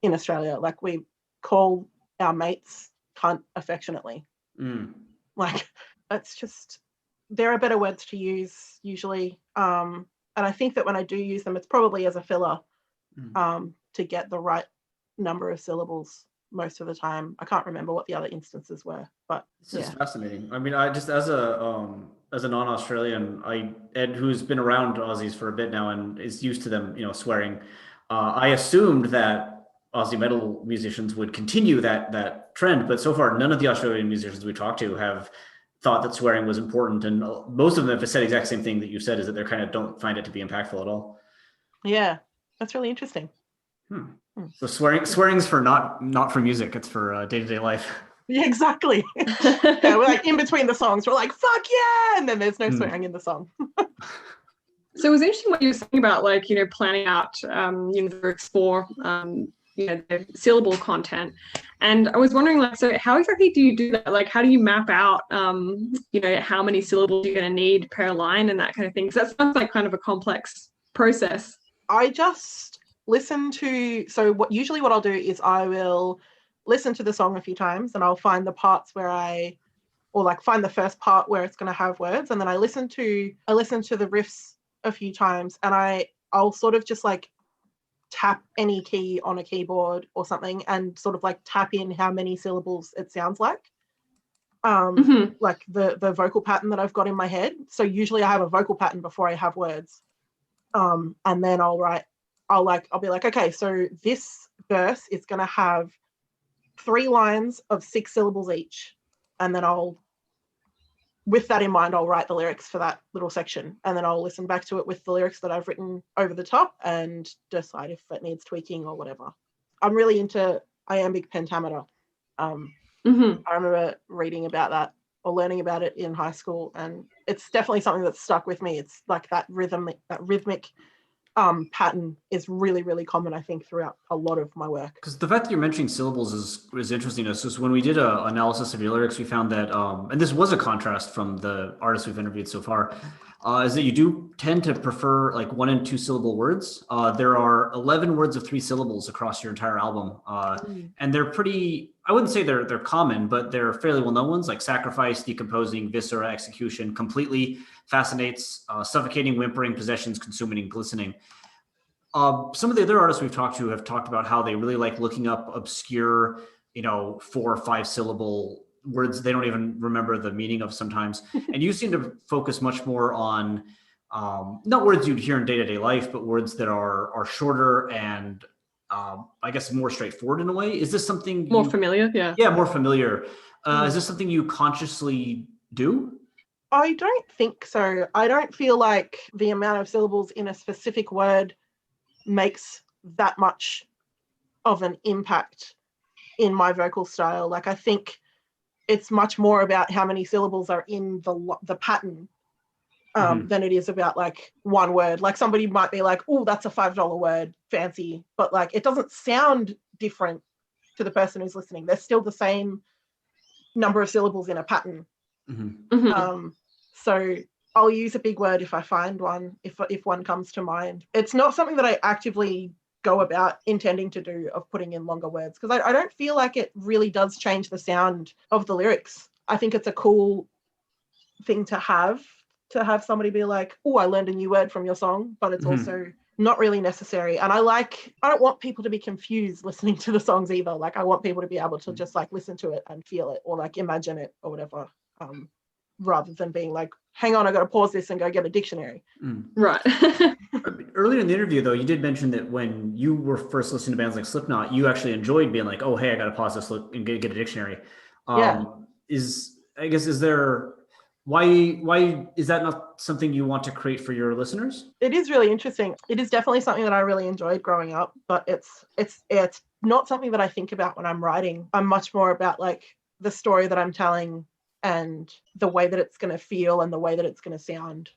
in Australia. Like, we call our mates cunt affectionately. Like, it's just, there are better words to use usually. And I think that when I do use them, it's probably as a filler to get the right number of syllables most of the time. I can't remember what the other instances were, but this is fascinating. I mean, I just, as a non-Australian, Ed, who's been around Aussies for a bit now and is used to them, swearing, I assumed that Aussie metal musicians would continue that trend, but so far none of the Australian musicians we talked to have thought that swearing was important, and most of them have said the exact same thing that you said, is that they kind of don't find it to be impactful at all. Yeah, that's really interesting. So swearing's for not for music, it's for day-to-day life. Yeah, exactly. We're like, in between the songs, we're like, fuck yeah, and then there's no swearing in the song. So it was interesting what you were saying about, like, planning out the lyrics for the syllable content. And I was wondering, like, so how exactly do you do that? Like, how do you map out how many syllables you're going to need per line and that kind of thing? Because that sounds like kind of a complex process. I just listen to, what I'll do is I will listen to the song a few times, and I'll find the parts where find the first part where it's going to have words, and then I listen to the riffs a few times, and I'll sort of just like tap any key on a keyboard or something and sort of like tap in how many syllables it sounds like. Like the vocal pattern that I've got in my head. So usually I have a vocal pattern before I have words. And then I'll be like, okay, so this verse is going to have 3 lines of 6 syllables each. And then with that in mind, I'll write the lyrics for that little section, and then I'll listen back to it with the lyrics that I've written over the top and decide if it needs tweaking or whatever. I'm really into iambic pentameter. I remember reading about that or learning about it in high school, and it's definitely something that's stuck with me. It's like that rhythmic pattern is really, really common, I think, throughout a lot of my work. Because the fact that you're mentioning syllables is interesting to us. Just when we did an analysis of your lyrics, we found that, and this was a contrast from the artists we've interviewed so far, is that you do tend to prefer like 1 and 2 syllable words. There are 11 words of 3 syllables across your entire album. And they're pretty, I wouldn't say they're common, but they're fairly well-known ones, like sacrifice, decomposing, viscera, execution, completely, fascinates, suffocating, whimpering, possessions, consuming, and glistening. Some of the other artists we've talked to have talked about how they really like looking up obscure, 4 or 5 syllable words they don't even remember the meaning of sometimes. And you seem to focus much more on not words you'd hear in day-to-day life, but words that are shorter and I guess more straightforward in a way. Is this something more familiar? Yeah. Yeah, more familiar. Is this something you consciously do? I don't think so. I don't feel like the amount of syllables in a specific word makes that much of an impact in my vocal style. Like, I think it's much more about how many syllables are in the pattern than it is about like one word. Like, somebody might be like, oh, that's a $5 word, fancy, but like it doesn't sound different to the person who's listening. They're still the same number of syllables in a pattern. So I'll use a big word if I find one, if one comes to mind. It's not something that I actively go about intending to do, of putting in longer words, because I don't feel like it really does change the sound of the lyrics. I think it's a cool thing to have somebody be like, oh, I learned a new word from your song, but it's also not really necessary. And I don't want people to be confused listening to the songs either. Like, I want people to be able to just like listen to it and feel it, or like imagine it or whatever, rather than being like, hang on, I got to pause this and go get a dictionary. Right. Earlier in the interview, though, you did mention that when you were first listening to bands like Slipknot, you actually enjoyed being like, oh, hey, I got to pause this and get a dictionary. Why is that not something you want to create for your listeners? It is really interesting. It is definitely something that I really enjoyed growing up, but it's not something that I think about when I'm writing. I'm much more about like the story that I'm telling and the way that it's going to feel and the way that it's going to sound.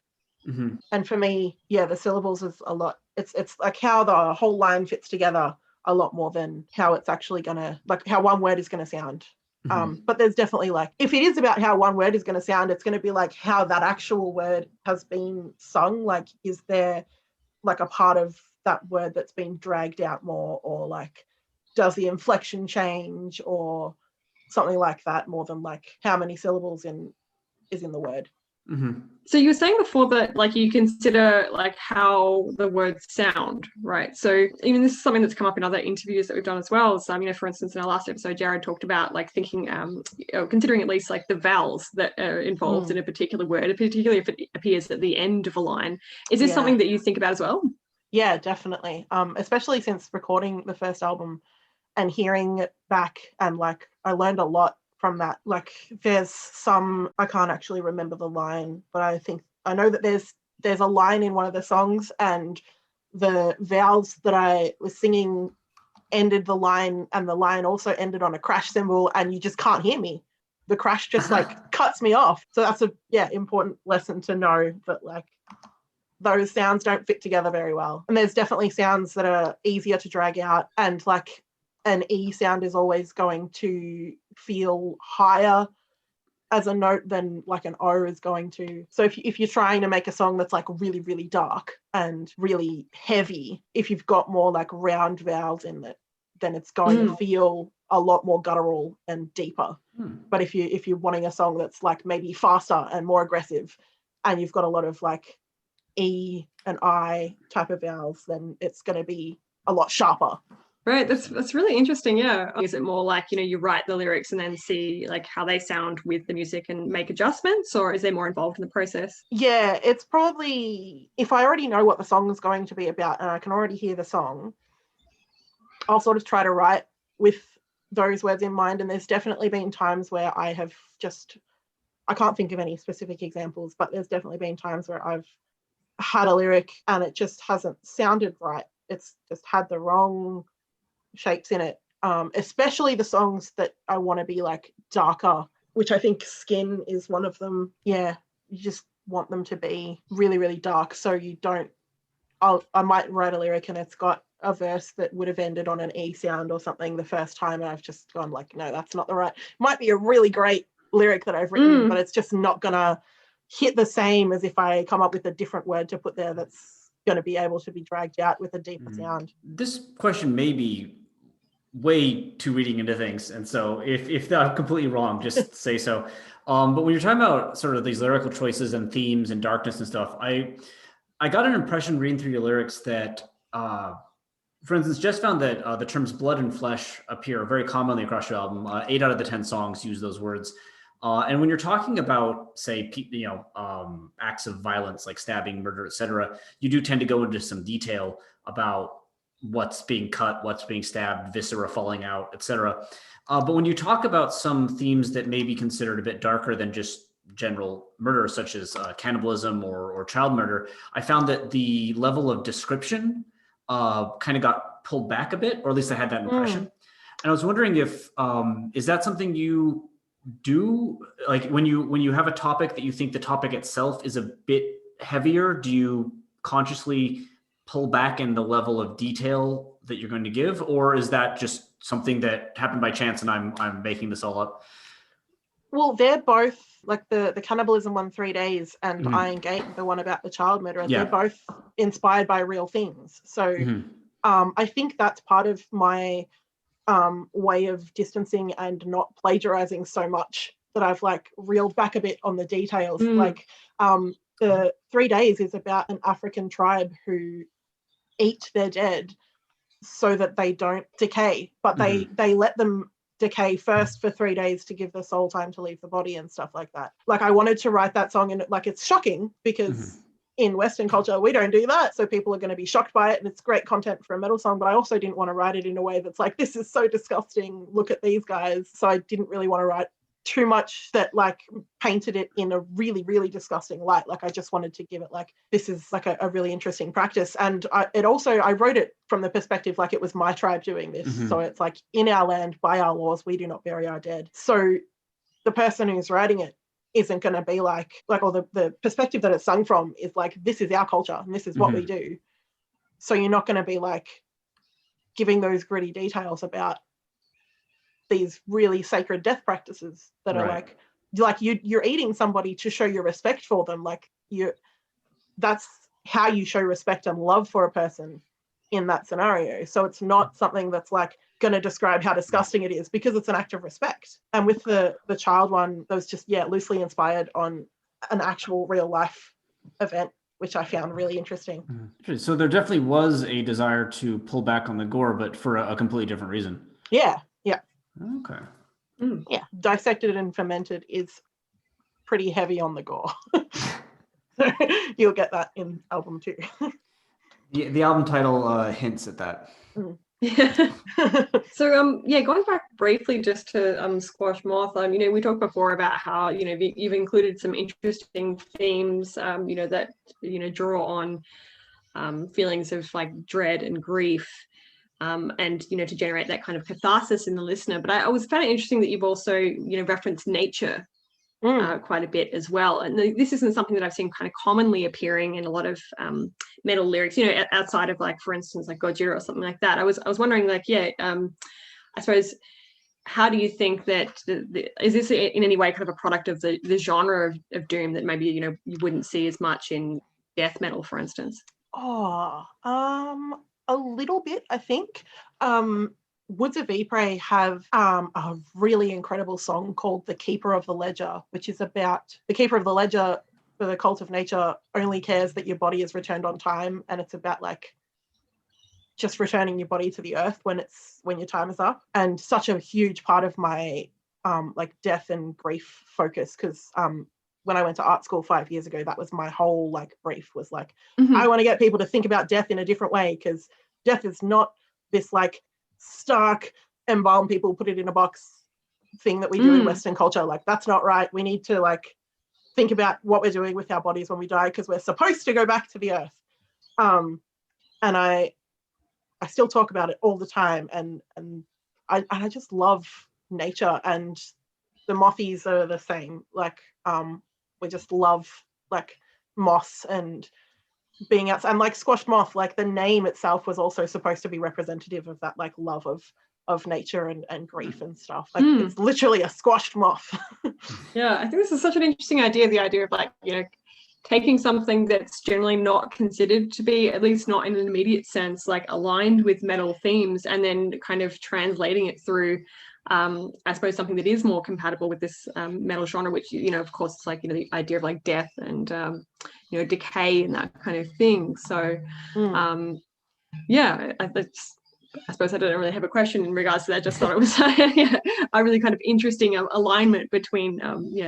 And for me, the syllables is a lot. It's like how the whole line fits together a lot more than how it's actually gonna, like how one word is gonna sound. But there's definitely like, if it is about how one word is going to sound, it's going to be like how that actual word has been sung. Like, is there like a part of that word that's been dragged out more, or like does the inflection change or something like that, more than like how many syllables is in the word. So you were saying before that like you consider like how the words sound, right? So even this is something that's come up in other interviews that we've done as well. So, for instance, in our last episode, Jared talked about like thinking, considering at least like the vowels that are involved in a particular word, particularly if it appears at the end of a line. Is this something that you think about as well? Yeah, definitely. Especially since recording the first album and hearing it back, and like I learned a lot from that. Like there's some, I can't actually remember the line, but I know that there's a line in one of the songs, and the vowels that I was singing ended the line, and the line also ended on a crash cymbal, and you just can't hear me. The crash just like cuts me off. So that's a important lesson to know, that like those sounds don't fit together very well. And there's definitely sounds that are easier to drag out, and like an E sound is always going to feel higher as a note than like an O is going to. So if you're trying to make a song that's like really, really dark and really heavy, if you've got more like round vowels in it, then it's going to feel a lot more guttural and deeper. But if you're wanting a song that's like maybe faster and more aggressive, and you've got a lot of like E and I type of vowels, then it's going to be a lot sharper. Right, that's really interesting. Yeah, is it more like you write the lyrics and then see like how they sound with the music and make adjustments, or is there more involved in the process? Yeah, it's probably, if I already know what the song is going to be about and I can already hear the song, I'll sort of try to write with those words in mind. And there's definitely been times where I have I can't think of any specific examples, but there's definitely been times where I've had a lyric and it just hasn't sounded right. It's just had the wrong shapes in it, especially the songs that I want to be like darker, which I think Skin is one of them. Yeah, you just want them to be really, really dark, so you don't, I might write a lyric and it's got a verse that would have ended on an E sound or something the first time, and I've just gone like, no, that's not the right, might be a really great lyric that I've written, but it's just not gonna hit the same as if I come up with a different word to put there that's going to be able to be dragged out with a deeper sound. This question may be way too reading into things, and so if I'm completely wrong, just say so. But when you're talking about sort of these lyrical choices and themes and darkness and stuff, I got an impression reading through your lyrics that, for instance, Jess found that the terms blood and flesh appear very commonly across your album. 8 out of the 10 songs use those words. And when you're talking about, say, acts of violence like stabbing, murder, etc., you do tend to go into some detail about what's being cut, what's being stabbed, viscera falling out, etc. But when you talk about some themes that may be considered a bit darker than just general murder, such as cannibalism or child murder, I found that the level of description kind of got pulled back a bit, or at least I had that impression. And I was wondering if, is that something you do, like when you have a topic that you think the topic itself is a bit heavier, do you consciously pull back in the level of detail that you're going to give, or is that just something that happened by chance and I'm making this all up? Well, they're both like the cannibalism one, 3 days, and Iron Gate, the one about the child murder, they're both inspired by real things. So I think that's part of my way of distancing and not plagiarizing so much, that I've like reeled back a bit on the details. Like the 3 days is about an African tribe who eat their dead so that they don't decay, but they let them decay first for 3 days to give the soul time to leave the body and stuff like that. Like I wanted to write that song, and like it's shocking because in Western culture we don't do that, so people are going to be shocked by it, and it's great content for a metal song, but I also didn't want to write it in a way that's like, this is so disgusting, look at these guys. So I didn't really want to write too much that like painted it in a really, really disgusting light. Like I just wanted to give it like, this is like a really interesting practice. And I wrote it from the perspective like it was my tribe doing this. So it's like, in our land, by our laws, we do not bury our dead. So the person who's writing it isn't going to be like, or the perspective that it's sung from is like, this is our culture and this is what we do. So you're not going to be like, giving those gritty details about these really sacred death practices that are like you're eating somebody to show your respect for them. Like that's how you show respect and love for a person in that scenario. So it's not something that's like going to describe how disgusting it is, because it's an act of respect. And with the child one, that was just loosely inspired on an actual real life event, which I found really interesting. So there definitely was a desire to pull back on the gore, but for a completely different reason. Yeah. Okay. Yeah, Dissected and Fermented is pretty heavy on the gore. So you'll get that in album 2. The album title hints at that. So going back briefly just to Squashed Moth, we talked before about how you've included some interesting themes that draw on feelings of like dread and grief, and to generate that kind of catharsis in the listener. But I was found it interesting that you've also referenced nature quite a bit as well. And this isn't something that I've seen kind of commonly appearing in a lot of metal lyrics, outside of like, for instance, like Gojira or something like that. I was wondering, like, I suppose, how do you think that is this in any way kind of a product of the genre of doom that maybe you wouldn't see as much in death metal, for instance? A little bit, I think. Woods of Ypres have a really incredible song called The Keeper of the Ledger, which is about the Keeper of the Ledger for the cult of nature only cares that your body is returned on time, and it's about like just returning your body to the earth when your time is up. And such a huge part of my like death and grief focus, because when I went to art school 5 years ago, that was my whole like brief, was like, I want to get people to think about death in a different way, because death is not this like stark embalm people, put it in a box thing that we do in Western culture. Like, that's not right. We need to like think about what we're doing with our bodies when we die, because we're supposed to go back to the earth. And I still talk about it all the time, and I just love nature, and the mothies are the same. Like we just love like moss and being outside. And like Squashed Moth, like the name itself was also supposed to be representative of that like love of nature and grief and stuff. Like it's literally a squashed moth. Yeah, I think this is such an interesting idea, the idea of like taking something that's generally not considered to be, at least not in an immediate sense, like aligned with metal themes, and then kind of translating it through I suppose something that is more compatible with this metal genre, which of course it's like the idea of like death and decay and that kind of thing. So I suppose I don't really have a question in regards to that. Just thought it was a really kind of interesting alignment between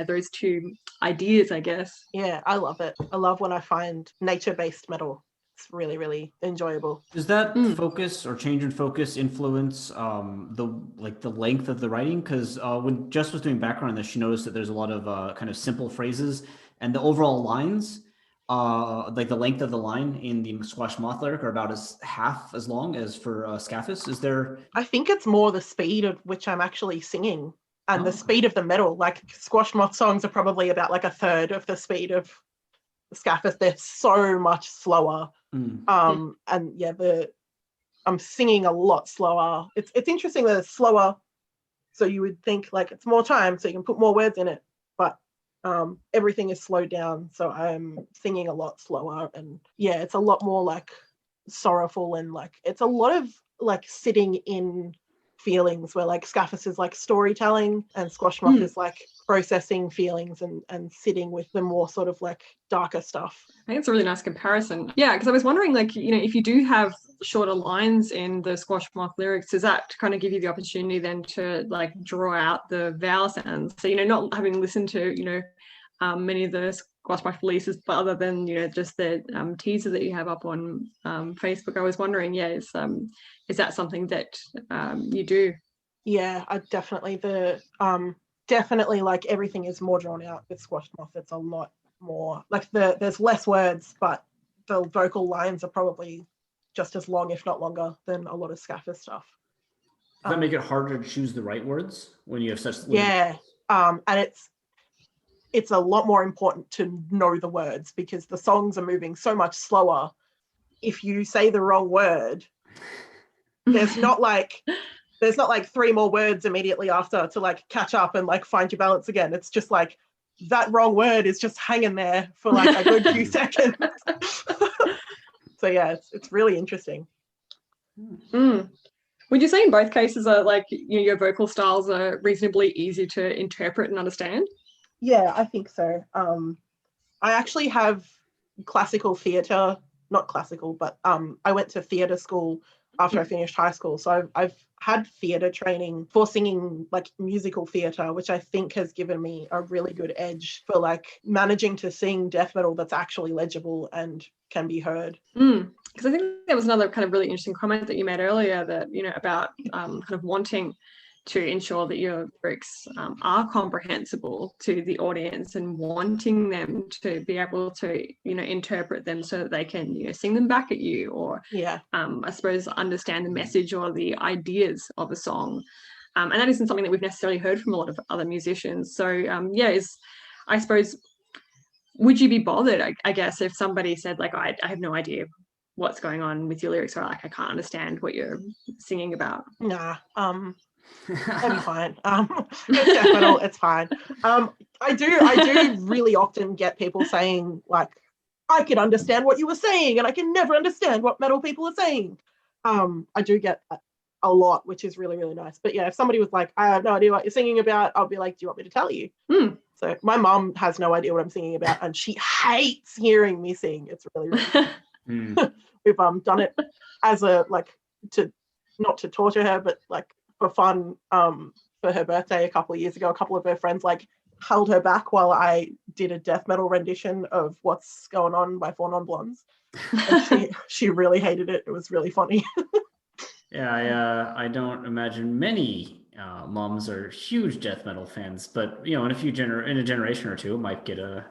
those two ideas, I guess. Yeah, I love it. I love when I find nature-based metal. It's really, really enjoyable. Does that focus or change in focus influence the length of the writing? Because when Jess was doing background on this, she noticed that there's a lot of kind of simple phrases, and the overall lines, like the length of the line in the Squashed Moth lyric, are about half as long as for Scaphis. Is there? I think it's more the speed at which I'm actually singing and the speed of the metal. Like Squashed Moth songs are probably about like a third of the speed of Scaphis. They're so much slower. And I'm singing a lot slower. It's interesting that it's slower, so you would think like it's more time, so you can put more words in it, but everything is slowed down, so I'm singing a lot slower. And it's a lot more like sorrowful, and like it's a lot of like sitting in feelings, where like Scaphis is like storytelling and Squashed Moth is like processing feelings and sitting with the more sort of like darker stuff. I think it's a really nice comparison. Yeah, because I was wondering, like, if you do have shorter lines in the Squashed Moth lyrics, does that kind of give you the opportunity then to like draw out the vowel sounds? So, not having listened to, many of the Squashed Moth releases, but other than, just the teaser that you have up on Facebook, I was wondering, is that something that you do? Yeah, I definitely, definitely like everything is more drawn out with Squashed Moth. It's a lot more like there's less words, but the vocal lines are probably just as long, if not longer, than a lot of Scaphis stuff. Does that make it harder to choose the right words when you have such? And it's a lot more important to know the words, because the songs are moving so much slower. If you say the wrong word, there's not like 3 more words immediately after to like catch up and like find your balance again. It's just like that wrong word is just hanging there for like a good few seconds. So yeah, it's really interesting. Would you say in both cases are like, you know, your vocal styles are reasonably easy to interpret and understand? Yeah, I think so. I actually have classical theatre, not classical, but I went to theatre school after I finished high school. So I've had theatre training for singing like musical theatre, which I think has given me a really good edge for like managing to sing death metal that's actually legible and can be heard. Because I think there was another kind of really interesting comment that you made earlier that, you know, about kind of wanting to ensure that your lyrics are comprehensible to the audience and wanting them to be able to, you know, interpret them so that they can, you know, sing them back at you or, I suppose, understand the message or the ideas of a song. And that isn't something that we've necessarily heard from a lot of other musicians. So, I suppose, would you be bothered, I guess, if somebody said, like, I have no idea what's going on with your lyrics, or like, I can't understand what you're singing about? Nah. That'd be fine. It's death metal, it's fine. I do really often get people saying like, I can understand what you were saying and I can never understand what metal people are saying. I do get a lot, which is really, really nice. But yeah, if somebody was like, I have no idea what you're singing about, I'll be like, do you want me to tell you? So my mom has no idea what I'm singing about and she hates hearing me sing. It's really, really We've done it as a like not to torture her, but like for fun, for her birthday a couple of years ago. A couple of her friends like held her back while I did a death metal rendition of What's Going On by Four Non Blondes. And she really hated it. It was really funny. Yeah, I don't imagine many moms are huge death metal fans, but you know, in a generation or two, it might get a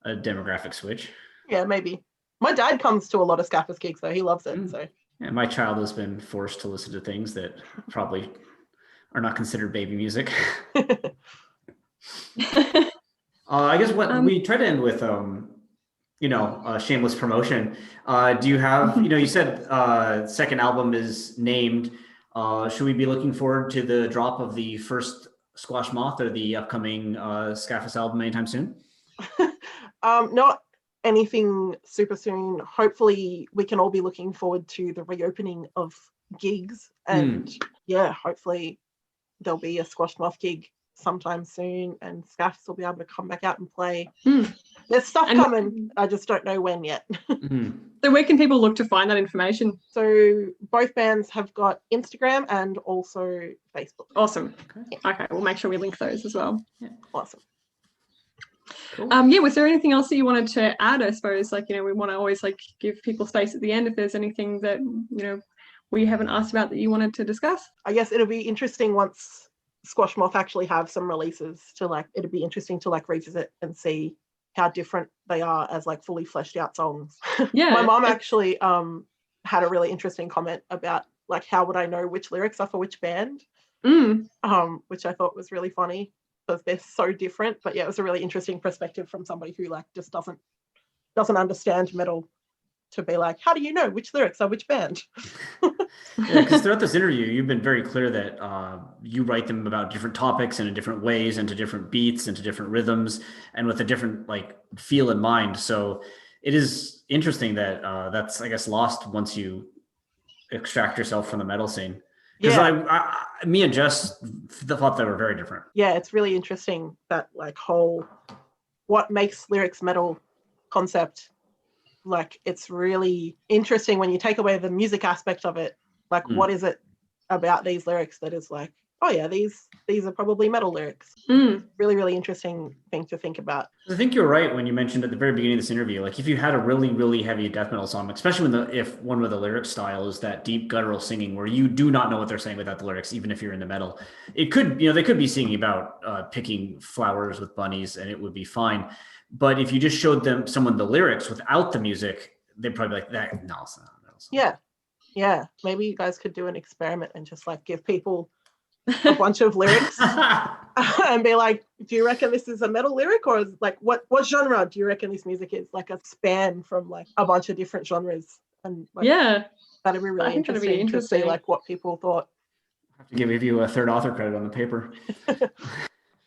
demographic switch. Yeah, maybe. My dad comes to a lot of Scaphis gigs, though. He loves it. So. Yeah, my child has been forced to listen to things that probably are not considered baby music. I guess what we try to end with, shameless promotion. Do you have, you said second album is named. Should we be looking forward to the drop of the first Squashed Moth or the upcoming Scaphis album anytime soon? Not anything super soon. Hopefully we can all be looking forward to the reopening of gigs, and hopefully there'll be a Squashed Moth gig sometime soon and Scaphis will be able to come back out and play. There's stuff coming, I just don't know when yet. So where can people look to find that information? So both bands have got Instagram and also Facebook. Awesome. Okay, we'll make sure we link those as well. Awesome. Cool. Was there anything else that you wanted to add? I suppose, we want to always give people space at the end if there's anything that we haven't asked about that you wanted to discuss. I guess it'll be interesting once Squashed Moth actually have some releases to it'd be interesting to revisit and see how different they are as fully fleshed out songs. Yeah. My mom actually had a really interesting comment about how would I know which lyrics are for which band, which I thought was really funny because they're so different. But yeah, it was a really interesting perspective from somebody who just doesn't understand metal to be how do you know which lyrics are which band? Yeah, because throughout this interview, you've been very clear that you write them about different topics and in different ways and to different beats and to different rhythms and with a different feel in mind. So it is interesting that that's, I guess, lost once you extract yourself from the metal scene. Because me and Jess thought they were very different. Yeah, it's really interesting that whole what makes lyrics metal concept. It's really interesting when you take away the music aspect of it. What is it about these lyrics that is oh yeah, these are probably metal lyrics. Really, really interesting thing to think about. I think you're right when you mentioned at the very beginning of this interview, if you had a really, really heavy death metal song, especially if one with the lyric style is that deep guttural singing where you do not know what they're saying without the lyrics, even if you're into metal, it could, they could be singing about picking flowers with bunnies and it would be fine. But if you just showed someone the lyrics without the music, they'd probably be that, no, it's not metal song. Yeah. Maybe you guys could do an experiment and just give people a bunch of lyrics and be do you reckon this is a metal lyric or is what genre do you reckon this music is? A span from a bunch of different genres. And That'd be I really think that'd be interesting to see interesting. like what people thought. I have to give you a third author credit on the paper.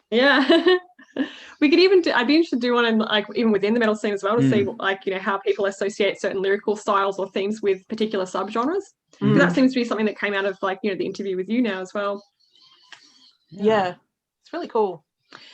Yeah. We could even I'd be interested to do one in like even within the metal scene as well to see like, you know, how people associate certain lyrical styles or themes with particular subgenres. Because that seems to be something that came out of like, you know, the interview with you now as well. Yeah. It's really cool.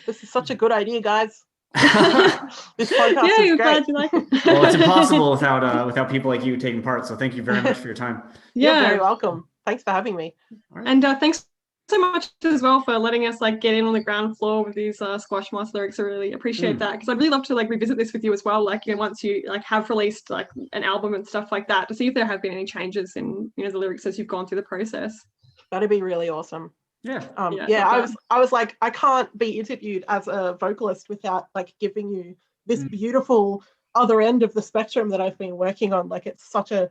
This is such a good idea, guys. This podcast Yeah, is you're great. glad you like it. Well, it's impossible without people like you taking part. So thank you very much for your time. You're Yeah. very welcome. Thanks for having me. And thanks so much as well for letting us like get in on the ground floor with these Squashed Moth lyrics. I really appreciate that, because I'd really love to like revisit this with you as well, like, you know, once you like have released like an album and stuff like that, to see if there have been any changes in, you know, the lyrics as you've gone through the process. That'd be really awesome. Yeah. I was like, I can't be interviewed as a vocalist without like giving you this beautiful other end of the spectrum that I've been working on. Like, it's such a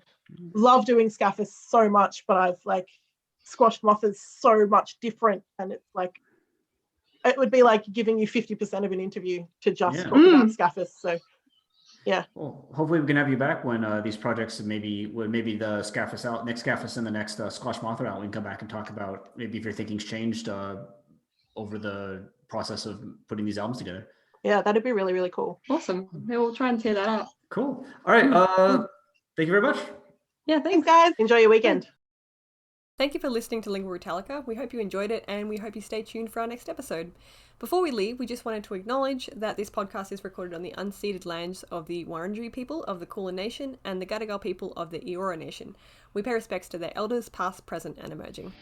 love doing Scaphis so much, but I've like Squashed Moth is so much different, and it's like it would be like giving you 50% of an interview to just talk about Scaphis. So yeah. Well, hopefully we can have you back when these projects, maybe the Scaphis out, next Scaphis and the next Squashed Moth are out. We can come back and talk about maybe if your thinking's changed over the process of putting these albums together. Yeah, that'd be really, really cool. Awesome. Yeah, we'll try and tear that out. Cool. All right. Thank you very much. Yeah, Thanks, guys. Enjoy your weekend. Thank you for listening to Lingua Italica. We hope you enjoyed it, and we hope you stay tuned for our next episode. Before we leave, we just wanted to acknowledge that this podcast is recorded on the unceded lands of the Wurundjeri people of the Kulin Nation and the Gadigal people of the Eora Nation. We pay respects to their elders, past, present, and emerging.